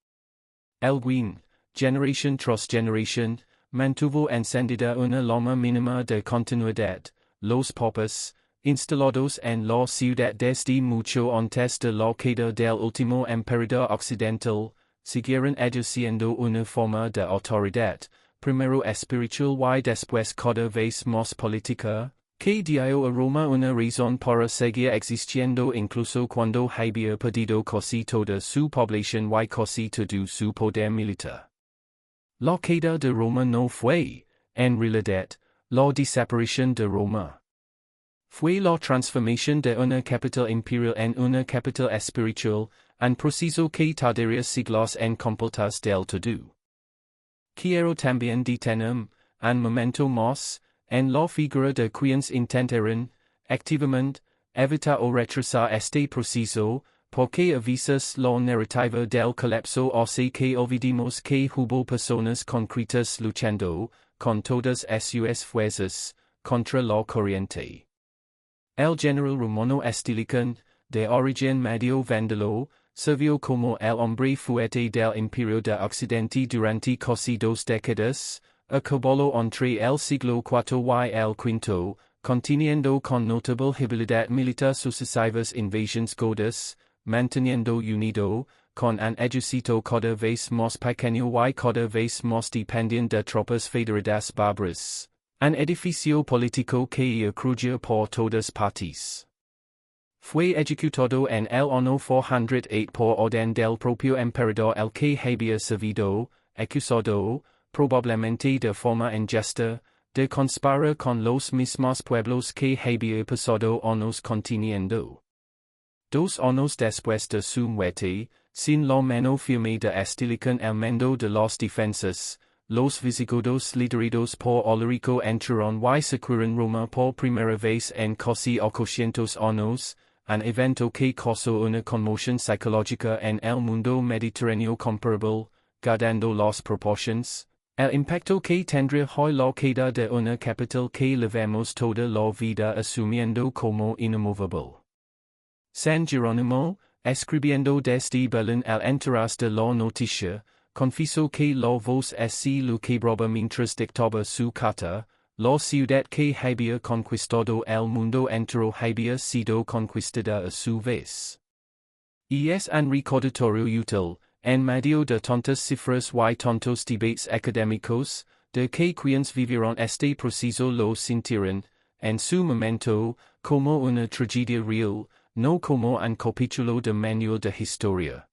El Wien, generación tras generación, mantuvo encendida una llama mínima de continuidad. Los papas, instalados en la ciudad desde mucho antes de la caída del último emperador occidental, siguieron ejerciendo una forma de autoridad, primero espiritual y después cada vez más política, que dio a Roma una razón para seguir existiendo incluso cuando había perdido casi toda su población y casi todo su poder militar. La caída de Roma no fue, en realidad, la desaparición de Roma. Fue la transformación de una capital imperial en una capital espiritual, un proceso que tardaría siglos en completarse del todo. Quiero también detenerme, un momento más, en la figura de quienes intentaron, activamente, evitar o retrasar este proceso, porque a veces la narrativa del colapso hace que olvidemos que hubo personas concretas luchando, con todas sus fuerzas, contra la corriente. El general romano Estilicón, de origen medio vándalo, sirvió como el hombre fuerte del Imperio de Occidente durante casi 2 décadas, a caballo entre el siglo IV y el V, conteniendo con notable habilidad militar sucesivas invasiones godas, manteniendo unido, con un ejército cada vez más pequeño y cada vez más dependiente de tropas federadas bárbaras, un edificio político que crujía por todas partes. Fue ejecutado en el año 408 por orden del propio emperador el que había servido, acusado, probablemente de forma injusta, de conspirar con los mismos pueblos que había pasado años conteniendo. 2 años después de su muerte, sin la mano firme de Estilicón el mando de las defensas, los visigodos liderados por Alarico entraron y saquearon Roma por primera vez en casi 800 años, un evento que causó una conmoción psicológica en el mundo mediterráneo comparable, guardando las proporciones, El impacto que tendría hoy la queda de una capital que llevamos toda la vida asumiendo como inamovable. San Jerónimo, escribiendo desde Berlín al enterarse de la noticia, confieso que la voz así lo quebraba mientras dictaba su carta, la ciudad que había conquistado el mundo entero había sido conquistada a su vez. Y es un recordatorio útil, en medio de tantas cifras y tantos debates académicos, de que quienes vivieron este proceso lo sintieron, en su momento, como una tragedia real, no como un capítulo de manual de historia.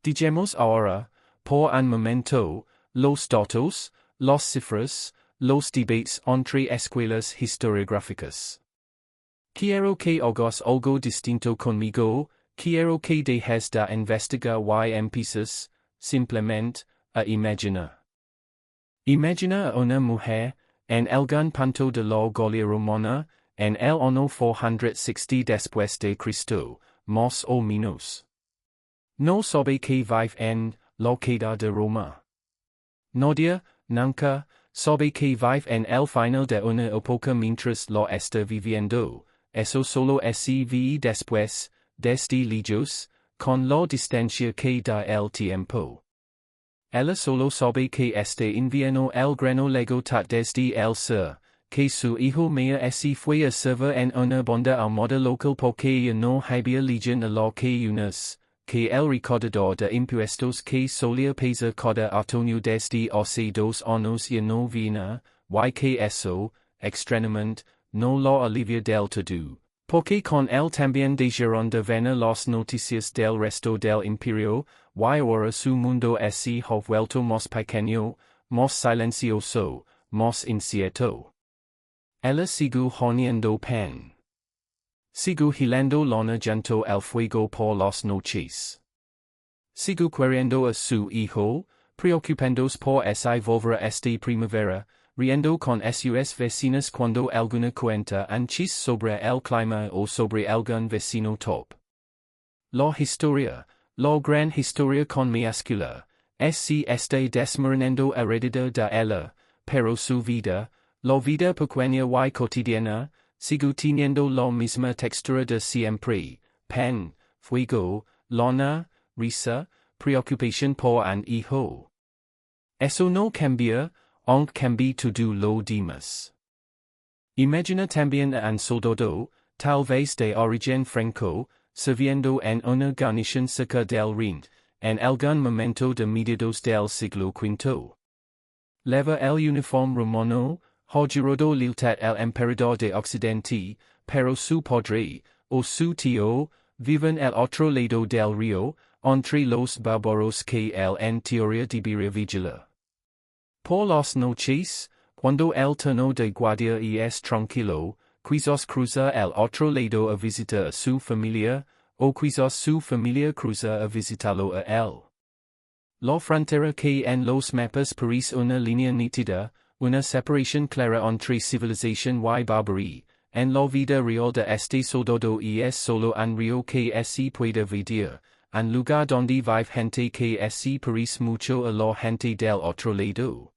Digamos ahora, por un momento, los datos, las cifras, los debates entre escuelas historiográficas. Quiero que hagas algo distinto conmigo. Quiero que dejes de investigar y empieces, simplemente, a imaginar. Imagina a una mujer, en algún punto de la Galia romana, en el año 460 después de Cristo, más o menos. No sabe que vive en la queda de Roma. Nadie, nunca, sabe que vive en el final de una época mientras la está viviendo, eso solo se ve después, desde lejos, con la distancia que da el tiempo. Ella solo sabe que este invierno el grano llegó desde el sur, que su hijo mayor se fue a servir en una banda armada local porque ya no había legión a la que unas, que el recaudador de impuestos que solía pesar cada otoño desde hace 2 años ya no viene, y que eso, extrañamente, no la alivia del todo. Porque con él también dejaron de venir las noticias del resto del imperio, y ahora su mundo se ha vuelto más pequeño, más silencioso, más incierto. Ella sigue horneando pan. Sigue hilando lana junto al fuego por las noches. Sigue queriendo a su hijo, preocupándose por esa volver esta primavera, riendo con sus vecinas cuando alguna cuenta un chiste sobre el clima o sobre algún vecino top. La historia, la gran historia con mayúscula, se está desmoronando heredada de ella, pero su vida, la vida pequeña y cotidiana, sigue teniendo la misma textura de siempre, pan, fuego, lana, risa, preocupación por un hijo. Eso no cambia, aunque cambie todo lo demás. Imagina también a un soldado, tal vez de origen franco, sirviendo en una guarnición cerca del Rin, en algún momento de mediados del siglo V. Lleva el uniforme romano, ha jurado lealtad al emperador de Occidente, pero su padre, o su tío, viven al otro lado del río, entre los bárbaros que él en teoría debería vigilar. Por las noches, cuando el turno de guardia es tranquilo, quizás cruza el otro lado a visitar a su familia, o quizás su familia cruza a visitarlo a él. La frontera que en los mapas parece una línea nítida, una separación clara entre civilización y barbarie, en la vida real de este soldado es solo un río que se puede ver, un lugar donde vive gente que se parece mucho a la gente del otro lado.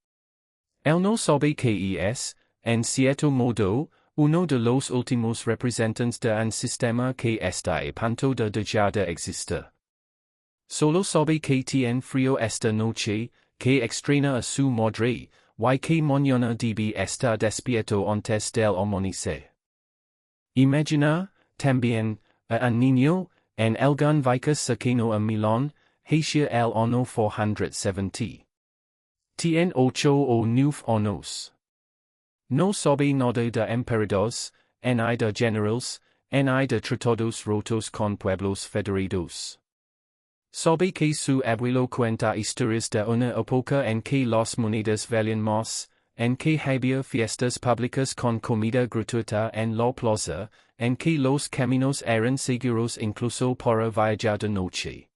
Él no sabe que es, en cierto modo, uno de los últimos representantes de un sistema que está a punto de dejar de existir. Solo sabe que tiene frío esta noche, que extraña a su madre, y que mañana debe estar despierto antes del amanecer. Imagina, también, a un niño, en algún viaje cercano a Milán, hacia el año 470. Tiene 8 o 9 años. No sabe nada de emperadores, ni de generales, ni de tratados rotos con pueblos federados. Sabe que su abuelo cuenta historias de una época en que las monedas valían más, en que había fiestas públicas con comida gratuita en la plaza, en que los caminos eran seguros incluso para viajar de noche.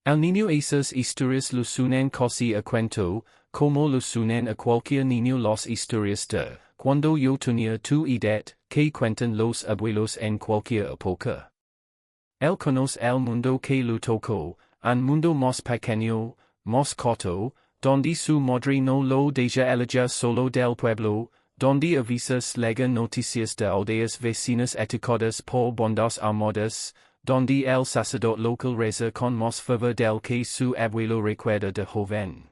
El niño esas historias lo suenan casi a cuento, como lo suenan a cualquier niño las historias de cuando yo tenía tu edad, que cuentan los abuelos en cualquier época. Él conoce el mundo que lo tocó, un mundo más pequeño, más corto, donde su madre no lo deja ella solo del pueblo, donde a veces lega noticias de aldeas vecinas etiquetadas por bandas armadas, donde el sacerdote local reza con más fervor del que su abuelo recuerda de joven.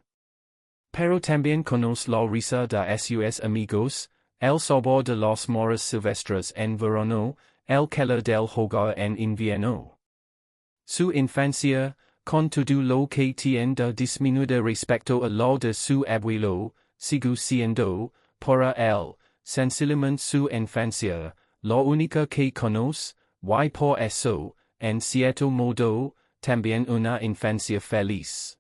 Pero también conoce la risa de sus amigos, el sabor de las moras silvestres en verano, el calor del hogar en invierno. Su infancia, con todo lo que tiene de disminuida respecto a lo de su abuelo, sigue siendo, para él, sencillamente su infancia, la única que conoce, y por eso, en cierto modo, también una infancia feliz.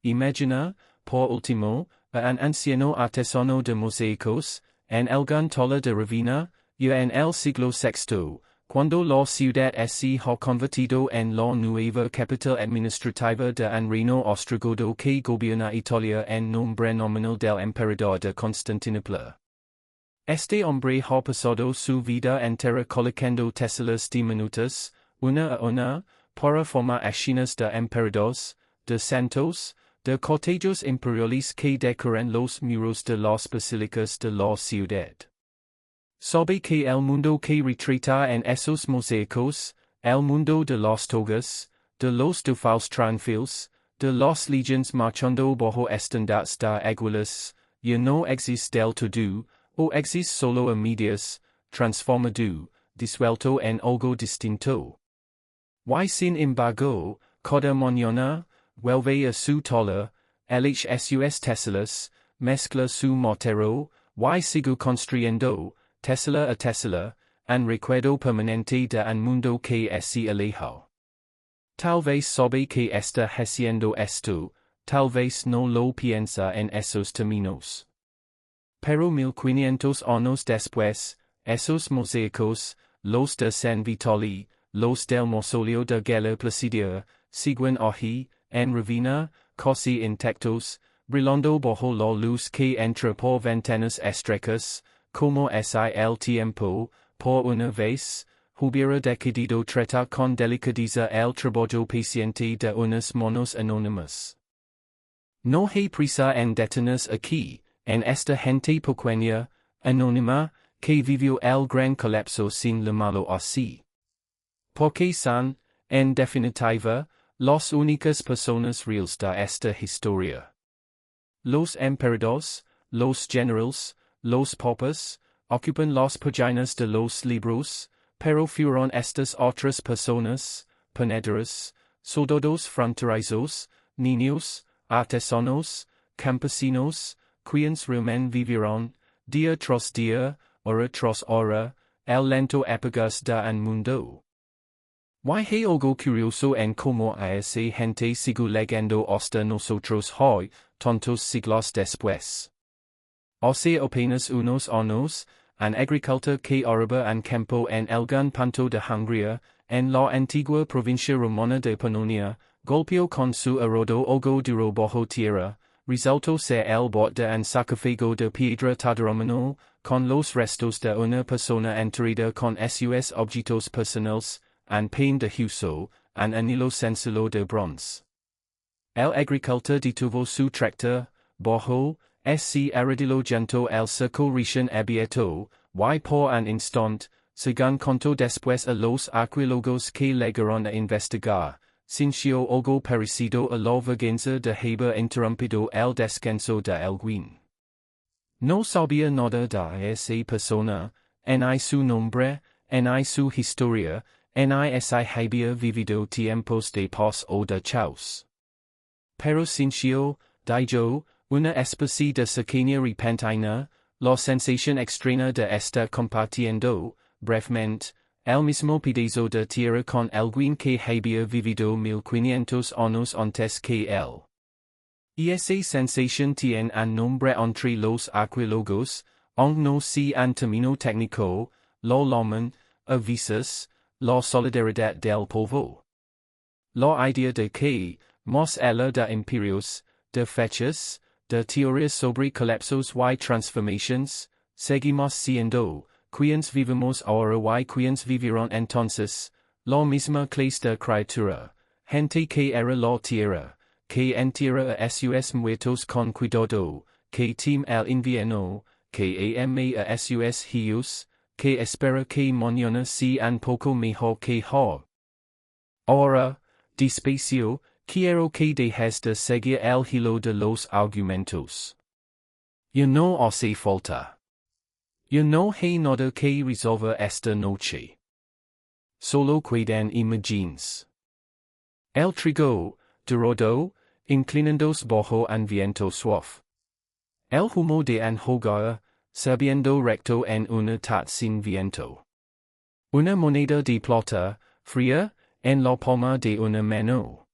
Imagina, por último, a un anciano artesano de mosaicos, en algún taller de Ravenna, ya en el siglo VI, cuando la ciudad se ha convertido en la nueva capital administrativa de un reino ostrogodo que gobierna Italia en nombre nominal del emperador de Constantinopla. Este hombre ha pasado su vida entera colocando teselas diminutas, una a una, para formar escenas de emperadores, de santos, de cortejos imperiales que decoran los muros de las basílicas de la ciudad. Sabe que el mundo que retrata en esos mosaicos, el mundo de las togas, de los dufals tranquilos, de las legiones marchando bajo estandartes de águilas, ya no existe del todo, o existe solo a medias, transformado, disuelto en algo distinto. Y sin embargo, cada mañana, vuelve a su taller, elige sus teselas, mezcla su mortero, y sigue construyendo, tesela a tesela, un recuerdo permanente de un mundo que se aleja. Tal vez sabe que está haciendo esto, tal vez no lo piensa en esos términos. Pero 1500 años después, esos mosaicos, los de San Vitali, los del mausoleo de Gela Placidia, siguen allí, en Ravenna, casi intactos, brillando bajo la luz que entra por ventanas estrechas, como si el tiempo, por una vez, hubiera decidido tratar con delicadeza el trabajo paciente de unas manos anónimas. No hay prisa en detenerse aquí, en esta gente pequeña, anónima, que vivió el gran colapso sin llamarlo así. Porque son, en definitiva, las únicas personas reales de esta historia. Los emperadores, los generales, los papas, ocupan las páginas de los libros, pero fueron estas otras personas, panaderos, soldados fronterizos, niños, artesanos, campesinos, quienes realmente vivieron, día tras día, hora tras hora, el lento apagarse de un mundo. Y hay algo curioso en cómo a esa gente sigue llegando hasta nosotros hoy, tantos siglos después. Hace apenas unos años, un agricultor que araba un campo en el gran punto de Hungría, en la antigua provincia romana de Pannonia, golpeó con su arado algo duro bajo tierra, resultó ser el bote de un sarcófago de piedra tardoromano, con los restos de una persona enterrada con sus objetos personales, un pen de huso, un anillo sencillo de bronce. El agricultor detuvo su tractor, bajó, se arrodilló junto al cerco recién abierto, y por un instante, según contó después a los arqueólogos que llegaron a investigar, sintió algo parecido a la vergüenza de haber interrumpido el descanso de alguien. No sabía nada de esa persona, ni su nombre, ni su historia, ni si había vivido tiempos de paz o de caos. Pero sintió, dijo, una especie de cercanía repentina, la sensación extraña de estar compartiendo, brevemente, el mismo pedazo de tierra con alguien que había vivido 1500 años antes que él. Y esa sensación tiene un nombre entre los arqueólogos, aunque no sea un término técnico, la llaman, a veces, la solidaridad del polvo. La idea de que, más allá de imperios, de fechas, de teorías sobre colapsos y transformations, seguimos siendo, quienes vivimos ahora y quienes vivieron entonces, la misma clase de criatura, gente que era la tierra, que entierra a sus muertos con cuidado, que teme el invierno, que ama a sus hijos, que espera que mañana sea un poco mejor que hoy. Ahora, despacio, quiero que dejes de seguir el hilo de los argumentos. Ya no hace falta. Ya no hay nada que resolver esta noche. Solo quedan imágenes. El trigo, dorado, inclinándose bajo un viento suave. El humo de un hogar, subiendo recto en una tat sin viento. Una moneda de plata, fría, en la palma de una mano.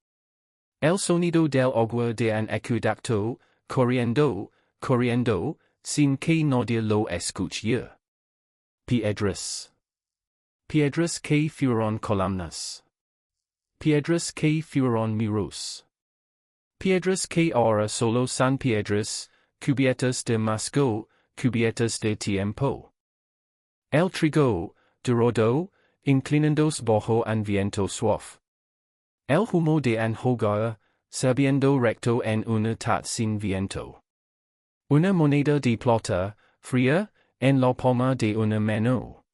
El sonido del agua de un acueducto, corriendo, sin que nadie lo escuche. Piedras. Piedras que fueron columnas. Piedras que fueron muros. Piedras que ahora solo son piedras, cubiertas de musgo, cubiertas de tiempo. El trigo, dorado, inclinándose bajo un viento suave. El humo de un hogar, subiendo recto en una tat sin viento. Una moneda de plata, fría, en la palma de una mano.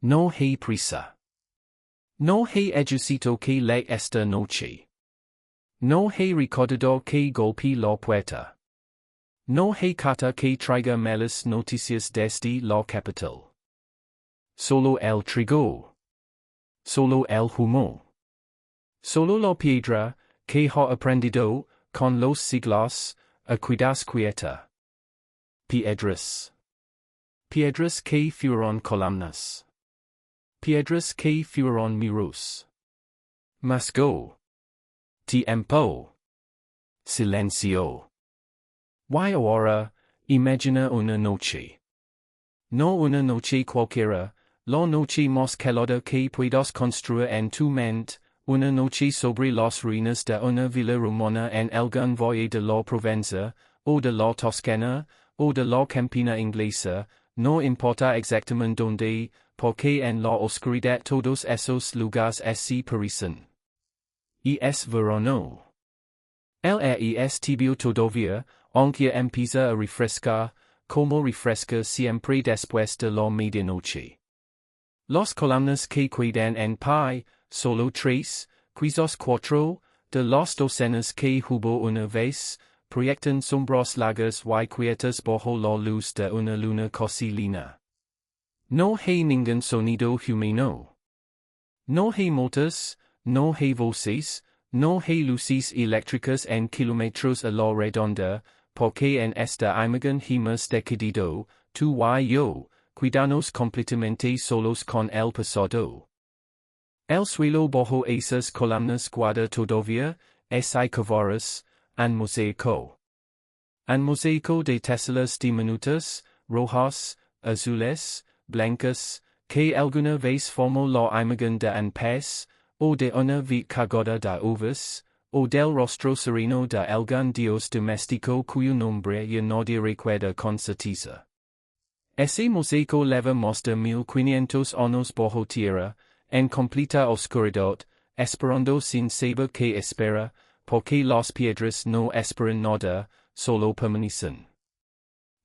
No hay prisa. No hay ejército que le esta noche. No hay recordador que golpee la puerta. No hay carta que traiga malas noticias desde la capital. Solo el trigo. Solo el humo. Solo la piedra, que ha aprendido, con los siglos, a cuidarse quieta. Piedras. Piedras que fueron columnas. Piedras que fueron muros. Musgo. Tiempo. Silencio. Y ahora, imagina una noche. No una noche cualquiera, la noche más cálida que puedas construir en tu mente, una noche sobre las ruinas de una villa romana en algún valle de la Provenza, o de la Toscana, o de la Campina inglesa, no importa exactamente dónde, porque en la oscuridad todos esos lugares se parecen. Y es verano. El aire es tibio todavía, aunque empieza a refrescar, como refresca siempre después de la medianoche. Las columnas que quedan en pie, solo tres, quizás cuatro, de las docenas que hubo una vez, proyectan sombras largas y quietas bajo la luz de una luna casi lina. No hay ningún sonido humano. No hay motos, no hay voces, no hay luces eléctricas en kilómetros a la redonda, porque en esta imagen hemos decidido, tú y yo, cuidarnos completamente solos con el pasado. El suelo bajo esas columnas guarda todavía, hay cavaras, un mosaico. Un mosaico de teselas diminutas, rojas, azules, blancas, que alguna vez formó la imagen de un pez, o de una vid cargada de uvas, o del rostro sereno de algún dios doméstico cuyo nombre ya nadie recuerda con certeza. Ese mosaico leva más de 1500 años bajo tierra, en completa oscuridad, esperando sin saber qué espera, porque las piedras no esperan nada, solo permanecen.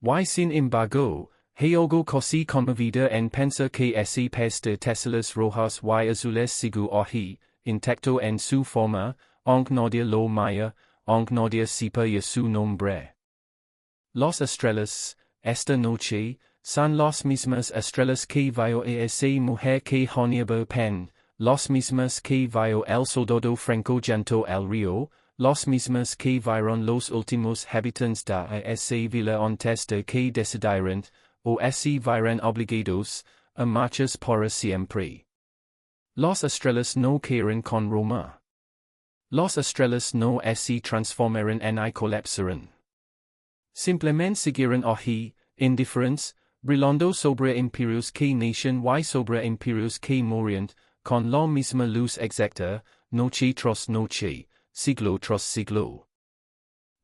Y sin embargo, hay algo casi conmovido en pensar que ese pez de teselas rojas y azules sigue ahí, intacto en su forma, aunque nadie lo mira, aunque nadie sepa ya su nombre. Las estrellas, esta noche, son las mismas estrellas que vio a esa mujer que honeaba pen, las mismas que vio el soldado Franco junto al río, las mismas que vieron los últimos habitantes de esa villa antes de que decidieran, o se vieran obligados, a marchas para siempre. Las estrellas no cayeron con Roma. Las estrellas no se transformaron y colapsaron. Simplemente siguieron allí, indiferentes, brillando sobre imperios que nacen y sobre imperios que morían, con la misma luz exacta, noche tras noche, siglo tras siglo.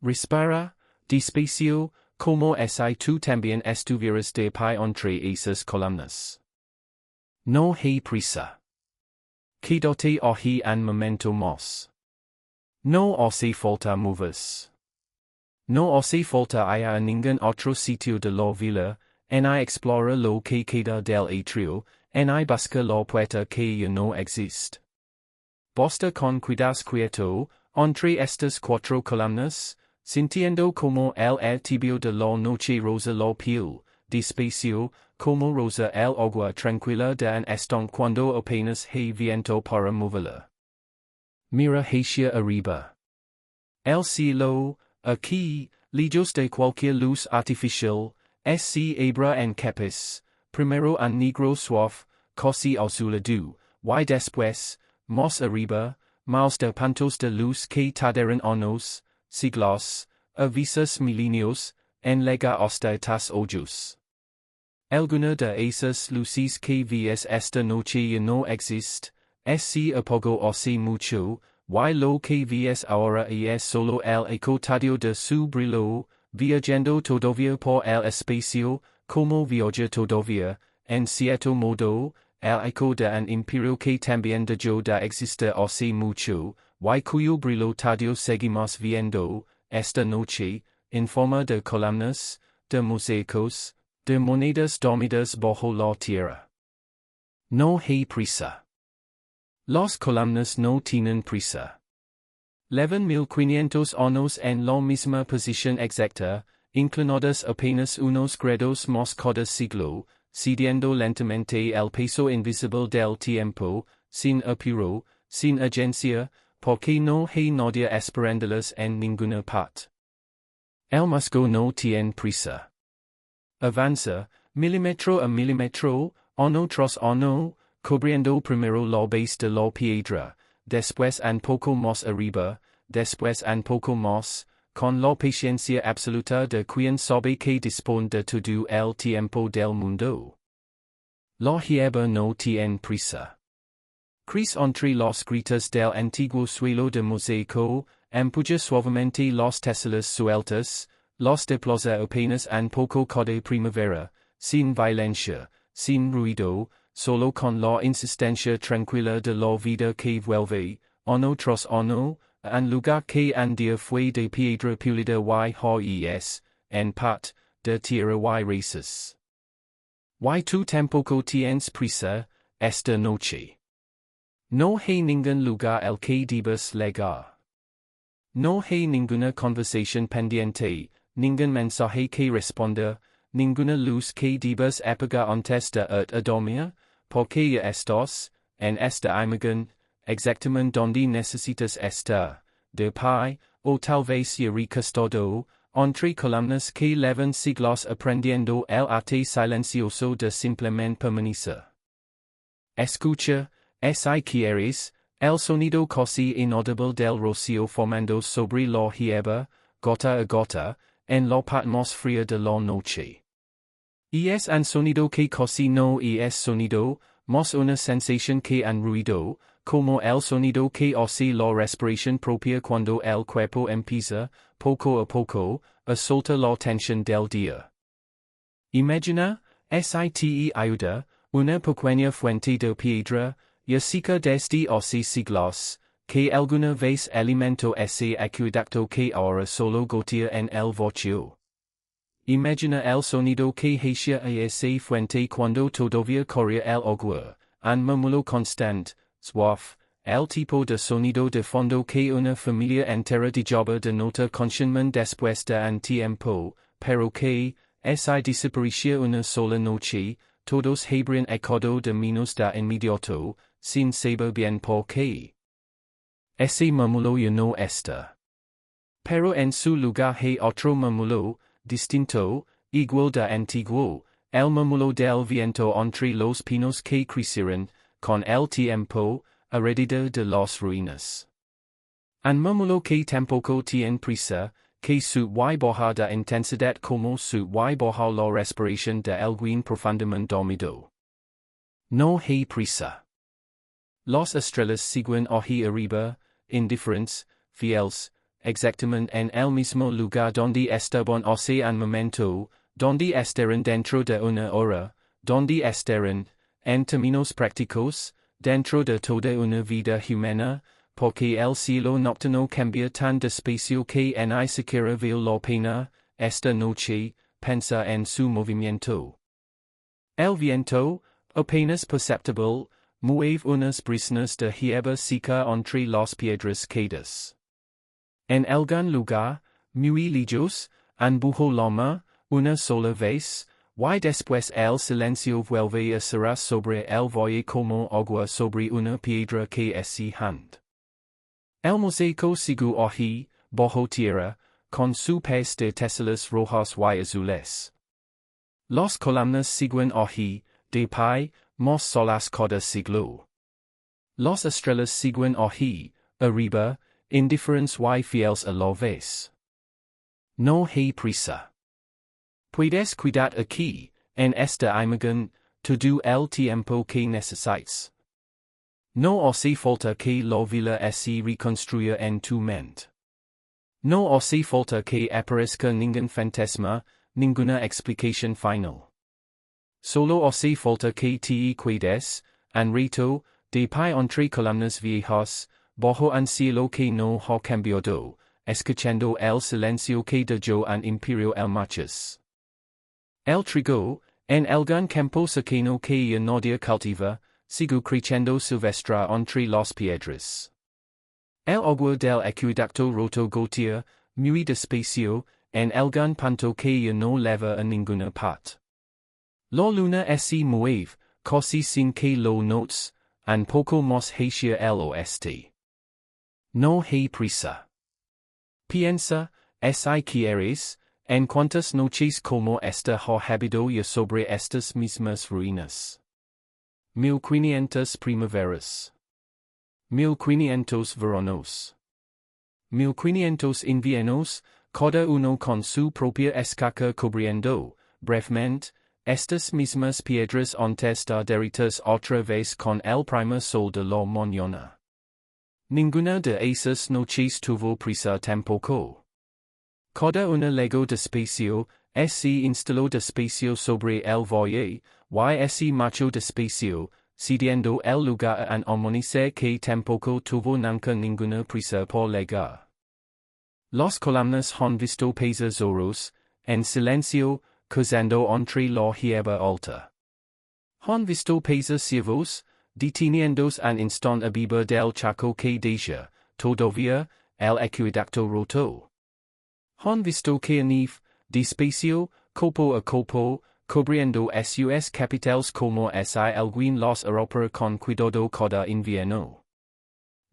Respira, despacio, como si tú también estuvieras de pie entre esas columnas. No hay prisa. Quédate allí un momento más. No hace falta moverse. No hace falta ir a ningún otro sitio de la villa, ni explora lo que queda del atrio, ni busca la puerta que ya no existe. Basta con cuidas quieto, entre estas cuatro columnas, sintiendo como el air tibio de la noche rosa la piel, despacio, como rosa el agua tranquila de un estón cuando apenas hay viento para moverla. Mira hacia arriba. El cielo, aquí, lejos de cualquier luz artificial, se abra en capas, primero un negro suave, casi azulado, y después, más arriba, miles de puntos de luz que tardaron años, siglos, a veces milenios, en llegar hasta tus ojos. Alguna de esas luces que ves esta noche ya no existe, se apagó hace mucho, y lo que ves ahora es solo el eco tardío de su brillo, viajando todavía por el espacio, como viaja todavía, en cierto modo, el eco de un imperio que también dejó de existir hace mucho, y cuyo brillo tardío seguimos viendo, esta noche, en forma de columnas, de mosaicos, de monedas dormidas bajo la tierra. No hay prisa. Las columnas no tienen prisa. Llevan 1500 años en la misma posición exacta, inclinadas apenas unos grados más cada siglo, cediendo lentamente el peso invisible del tiempo, sin apuro, sin urgencia, porque no hay nadie esperándolas en ninguna parte. El musgo no tiene prisa. Avanza, milímetro a milímetro, año tras año, cubriendo primero la base de la piedra, después un poco más arriba, después un poco más, con la paciencia absoluta de quien sabe que dispone de todo el tiempo del mundo. La hierba no tiene prisa. Crece entre las grietas del antiguo suelo de mosaico, empuja suavemente las teselas sueltas, las desplaza apenas un poco cada primavera, sin violencia, sin ruido, solo con la insistencia tranquila de la vida que vuelve, año tras año, a un lugar que un día fue de piedra pulida y en parte, de tierra y raíces. Y tú tampoco tienes prisa, esta noche. No hay ningún lugar al que debas llegar. No hay ninguna conversación pendiente, ningún mensaje que responder, ninguna luz que debas apagar antes de ir a dormir, porque ya estás, en esta imagen, exactamente donde necesitas estar, de pie, o tal vez ya recostado, entre columnas que llevan siglos aprendiendo el arte silencioso de simplemente permanecer. Escucha, si quieres, el sonido casi inaudible del rocío formando sobre la hierba, gota a gota, en la parte más fría de la noche. Y es un sonido que casi no es sonido, más una sensación que un ruido, como el sonido que hace la respiración propia cuando el cuerpo empieza, poco a poco, a soltar la tensión del día. Imagina, site ayuda, una pequeña fuente de piedra, ya seca desde hace siglos, que alguna vez alimentó ese acueducto que ahora solo gotea en el vacío. Imagina el sonido que hacía a esa fuente cuando todavía corría el agua, un murmullo constante, suave, el tipo de sonido de fondo que una familia entera dejaba de notar conscientemente después de un tiempo, pero que, si desaparecía una sola noche, todos habrían echado de menos de inmediato, sin saber bien por qué. Ese murmullo ya no está. Pero en su lugar hay otro murmullo, distinto, igual de antiguo, el murmullo del viento entre los pinos que crecieron, con el tiempo, alrededor de las ruinas. Un murmullo que tampoco tiene prisa, que su baja de intensidad como su baja la respiración de alguien profundamente dormido. No hay prisa. Las estrellas siguen ahí arriba, indiferentes, fieles, exactamente en el mismo lugar donde estaban hace un momento, donde estarán dentro de una hora, donde estarán, en términos prácticos, dentro de toda una vida humana, porque el cielo nocturno cambia tan despacio que ni siquiera veo la pena, esta noche, pensa en su movimiento. El viento, apenas perceptible, mueve unas brisnas de hierba seca entre las piedras caídas. En algún lugar, muy lejos, anduvo lama, una sola vez, y después el silencio vuelve a cerrar sobre el valle como agua sobre una piedra que es hand. El mosaico sigue allí, bajo tierra, con su pez de teselas rojas y azules. Las columnas siguen allí, de pie, más solas cada siglo. Las estrellas siguen allí, arriba, indiferentes y fieles a la vez. No hay prisa. Puedes cuidar aquí, en esta imagen, todo el tiempo que necesites. No hace falta que la vida se reconstruya en tu mente. No hace falta que aparezca ningún fantasma, ninguna explicación final. Solo hace falta que te quedes, un rato, de pie entre columnas viejas, bajo un cielo que no ha cambiado, escuchando el silencio que dejó un imperio el muchos. El trigo, en algún campo cercano que ya nadie cultiva, sigue creciendo silvestre entre las piedras. El agua del acueducto roto gotea, muy despacio, en algún punto que ya no leva a ninguna parte. La luna se mueve, casi sin que lo notes, un poco más hacia el oeste. No hay prisa. Piensa, si quieres, en cuántas noches como esta ha habitado ya sobre estas mismas ruinas. 1500 primaveras. 1500 veranos. 1500 inviernos, cada uno con su propia escaca cubriendo, brevemente, estas mismas piedras antes de derritas otra vez con el primer sol de la mañana. Ninguna de esas noches tuvo prisa tampoco. Cada una llegó despacio, se instaló despacio sobre el valle, y se marchó despacio, cediendo el lugar a un amanecer que tampoco tuvo nunca ninguna prisa por llegar. Las columnas han visto pasar horas, en silencio, cruzando entre la hierba alta. Han visto pasar ciervos, deteniéndose un instant a beber del charco que deja, todavía, el acueducto roto. Han visto que nieve, despacio, copo a copo, cubriendo sus capitales como si alguien las arropara con cuidado cada invierno.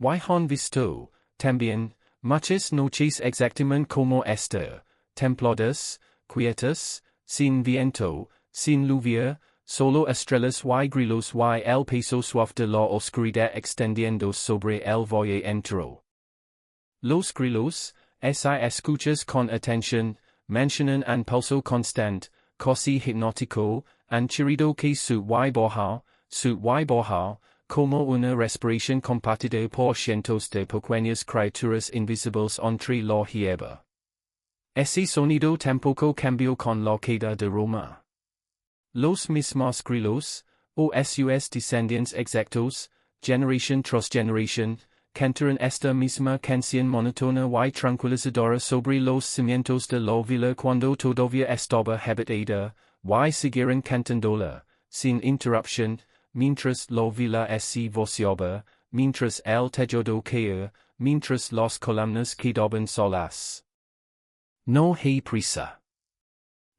Y han visto, también, muchas noches exactamente como esta, templadas, quietas, sin viento, sin lluvia, solo estrellas y grillos y el peso suave de la oscuridad extendiéndose sobre el valle entero. Los grillos, si escuchas con atención, mencionan un pulso constante, casi hipnótico, un chirrido que sube y baja, como una respiración compartida por cientos de pequeñas criaturas invisibles entre la hierba. Ese sonido tampoco cambió con la caída de Roma. Los mismos grillos, o sus descendientes exactos, generación tras generación, cantaron esta misma canción monótona y tranquilizadora sobre los cimientos de la villa cuando todavía estaba habitada, y siguieron cantándola, sin interrupción, mientras la villa se vaciaba, mientras el tejado caía, mientras las columnas quedaban solas. No hay prisa.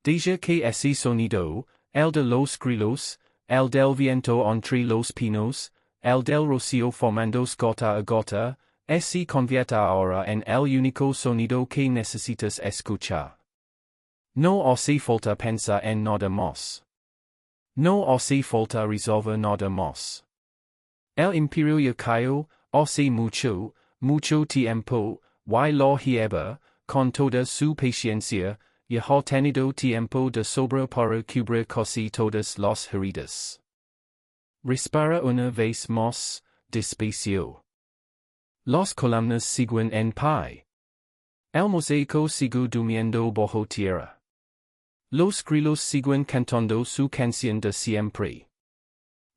Deja que ese sonido, el de los grillos, el del viento entre los pinos, el del rocío formándose gota a gota, se convierta ahora en el único sonido que necesitas escuchar. No hace falta pensar en nada más. No hace falta resolver nada más. El imperio ya cayó, hace mucho tiempo, y la hierba, con toda su paciencia, ya ha tenido tiempo de sobra para cubrir casi todas las heridas. Respira una vez más, despacio. Las columnas siguen en pie. El mosaico sigue durmiendo bajo tierra. Los grillos siguen cantando su canción de siempre.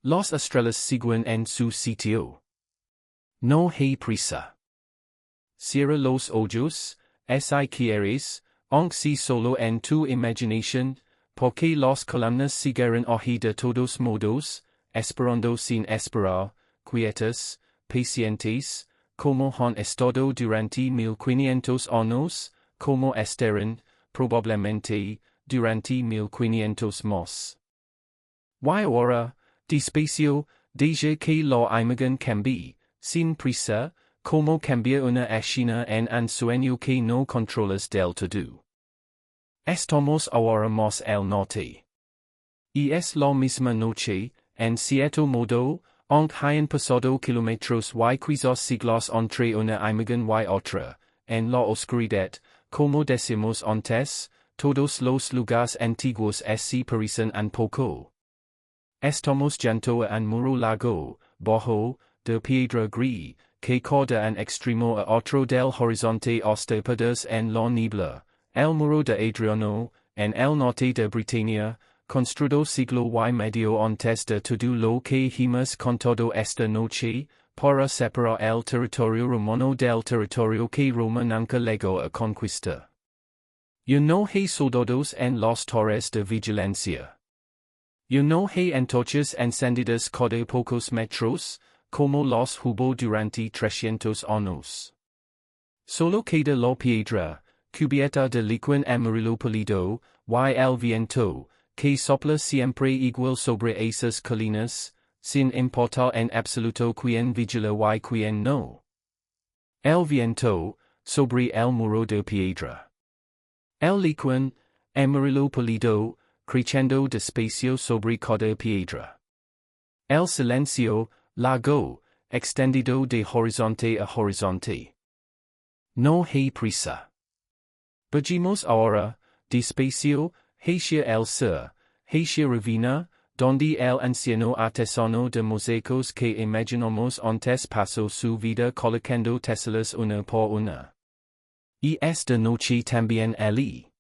Las estrellas siguen en su sitio. No hay prisa. Cierra los ojos, si quieres, aunque si solo en tu imaginación, porque las columnas siguen allí de todos modos, esperando sin esperar, quietas, pacientes, como han estado durante 1500 años, como estarán, probablemente, durante 1500 más. Y ahora, despacio, desde que la imagen cambie, sin prisa, como cambia una escena en un sueño que no controlas del todo. Estamos ahora más al norte. Y es la misma noche, en cierto modo, aunque hayan pasado kilómetros y quizás siglos entre una imagen y otra, en la oscuridad, como decimos antes, todos los lugares antiguos se parecen un poco. Estamos junto a un muro largo, bajo, de piedra gris, que corta un extremo a otro del horizonte hasta perderse en la niebla, el muro de Adriano, en el norte de Britania, construido siglo y medio antes de todo lo que hemos contado esta noche, para separar el territorio romano del territorio que Roma nunca llegó a conquistar. Yo no hay soldados en las torres de vigilancia. Yo no hay antorchas encendidas cada pocos metros, como las hubo durante 300 años. Solo queda la piedra, cubierta de líquen amarillo pálido, y el viento, que sopla siempre igual sobre esas colinas, sin importar en absoluto quién vigila y quién no. El viento, sobre el muro de piedra. El líquen, amarillo pálido, creciendo despacio sobre cada piedra. El silencio, largo, extendido de horizonte a horizonte. No hay prisa. Vayamos ahora, despacio, hacia el sur, hacia Ravina, donde el anciano artesano de mosaicos que imaginamos antes pasó su vida colocando teselas una por una. Y esta noche también allí.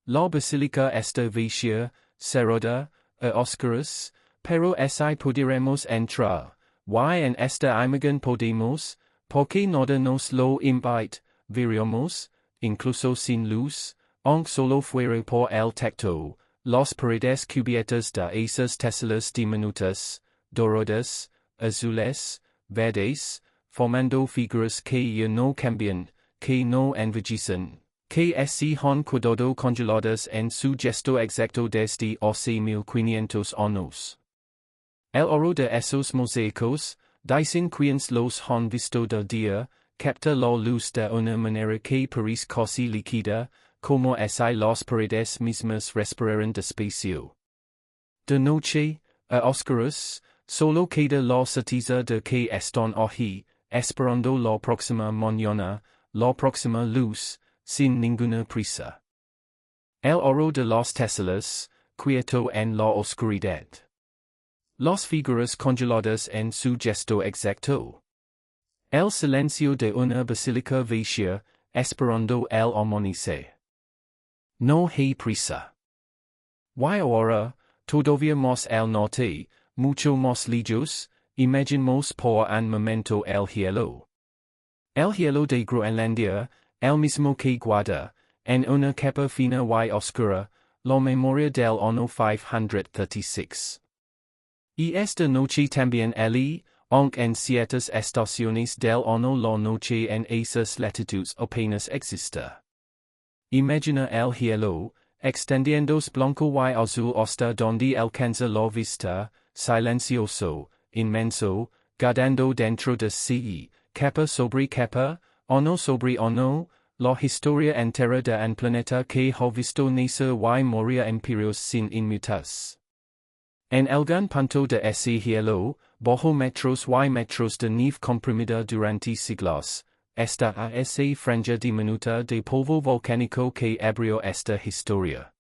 La basílica está vacía, cerrada, a oscuras, pero si pudiéramos entrar, y en esta imagen podemos, porque nada nos lo impide, veríamos, incluso sin luz, aunque solo fuera por el tacto, las paredes cubiertas de esas teselas diminutas, doradas, azules, verdes, formando figuras que ya no cambian, que no envejecen, que se han quedado congeladas en su gesto exacto desde hace 1500 años. El oro de esos mosaicos, dicen quienes los han visto del día, capta la luz de una manera que parece casi líquida, como si las paredes mismas respiraran despacio. De noche, a oscuras, solo queda la certeza de que están allí, esperando la próxima mañana, la próxima luz, sin ninguna prisa. El oro de las teselas, quieto en la oscuridad. Las figuras congeladas en su gesto exacto. El silencio de una basílica vacía, esperando el amanecer. No hay prisa. Y ahora, todavía más al norte, mucho más lejos, imaginemos por un momento el hielo. El hielo de Groenlandia, el mismo que guarda, en una capa fina y oscura, la memoria del año 536. Y esta noche también allí, aunque en ciertas estaciones del año la noche en esas latitudes apenas existe. Imagina el hielo, extendiéndose blanco y azul hasta donde alcanza la vista, silencioso, inmenso, guardando dentro de sí, capa sobre capa, año sobre año, la historia entera de un planeta que ha visto nacer y morir imperios sin inmutas. En algún punto de ese hielo, bajo metros y metros de nieve comprimida durante siglos, está a esa franja diminuta de polvo volcánico que abrió esta historia.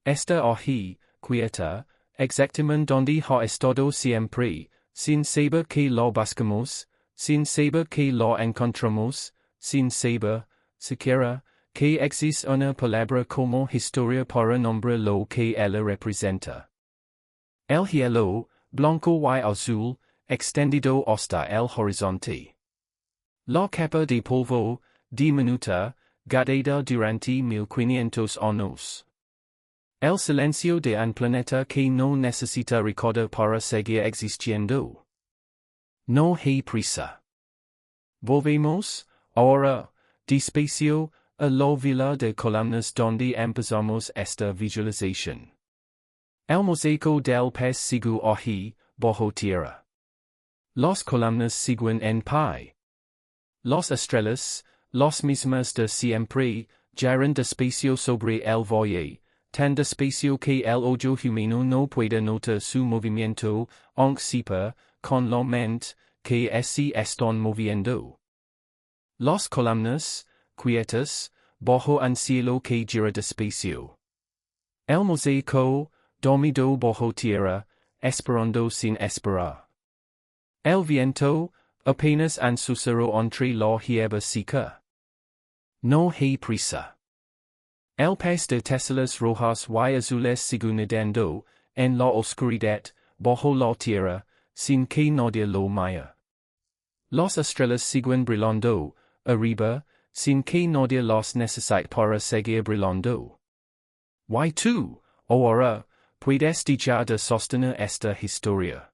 Está allí, quieta, exactamente donde ha estado siempre, sin saber que la buscamos, sin saber que la encontramos, sin saber, siquiera, que existe una palabra como historia para nombrar lo que ella representa. El hielo, blanco y azul, extendido hasta el horizonte. La capa de polvo, diminuta, gadada durante 1500 años. El silencio de un planeta que no necesita recordar para seguir existiendo. No hay prisa. Volvemos, ahora, despacio, a la villa de columnas donde empezamos esta visualización. El mosaico del pez sigue allí, bajo tierra. Las columnas siguen en pie. Las estrellas, las mismas de siempre, giran despacio sobre el valle, tan despacio que el ojo humano no puede notar su movimiento, aunque sepa, con la mente, que se están moviendo. Las columnas, quietas, bajo un cielo que gira despacio. El mosaico, dormido bajo tierra, esperando sin esperar. El viento, apenas un susurro entre la hierba seca. No hay prisa. El pez de teselas rojas y azules sigue nadando, en la oscuridad, bajo la tierra, sin que nadie lo mire. Las estrellas siguen brillando, arriba, sin que nadie las necesite para seguir brillando. Y tú, ahora, puedes dejar de sostener esta historia.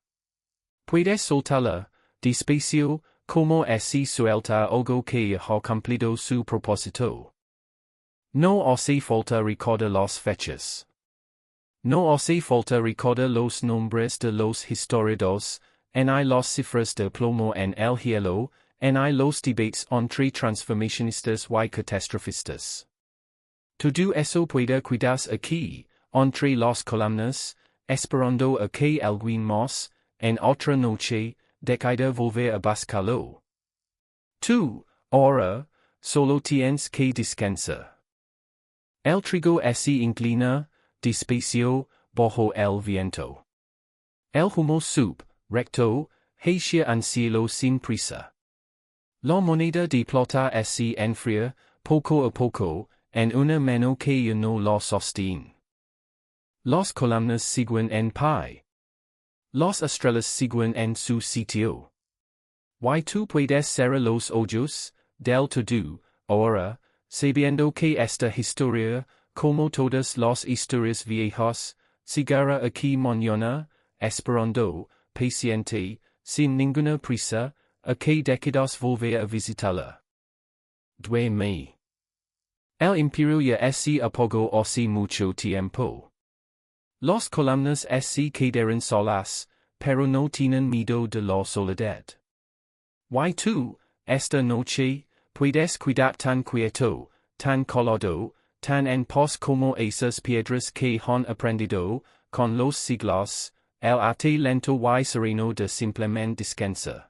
Puedes soltarla, despacio, como si suelta algo que ha cumplido su propósito. No hace falta recordar las fechas. No hace falta recordar los nombres de los historiadores, ni las cifras de plomo en el cielo, ni los debates entre transformacionistas y catastrofistas. Todo eso puede quedarse aquí, entre las columnas, esperando a que alguien más, en otra noche, decida volver a buscarlo. Tú, ahora, solo tienes que descansar. El trigo se inclina, despacio, bajo el viento. El humo sube, recto, hacia un cielo sin prisa. La moneda de plata se enfría, poco a poco, en una mano que ya no la sostiene. Las columnas siguen en pie. Las estrellas siguen en su sitio. Y tú puedes cerrar los ojos, del todo, ahora, sabiendo que esta historia, como todas las historias viejas, seguirá aquí mañana, esperando, paciente, sin ninguna prisa, a que decidas volver a visitarla. Duerme. El imperio ya se apagó hace mucho tiempo. Las columnas se quedaron solas, pero no tienen miedo de la soledad. Y tú, esta noche, puedes quedar tan quieto, tan callado, tan en paz como esas piedras que han aprendido, con los siglos, el arte lento y sereno de simplemente descansar.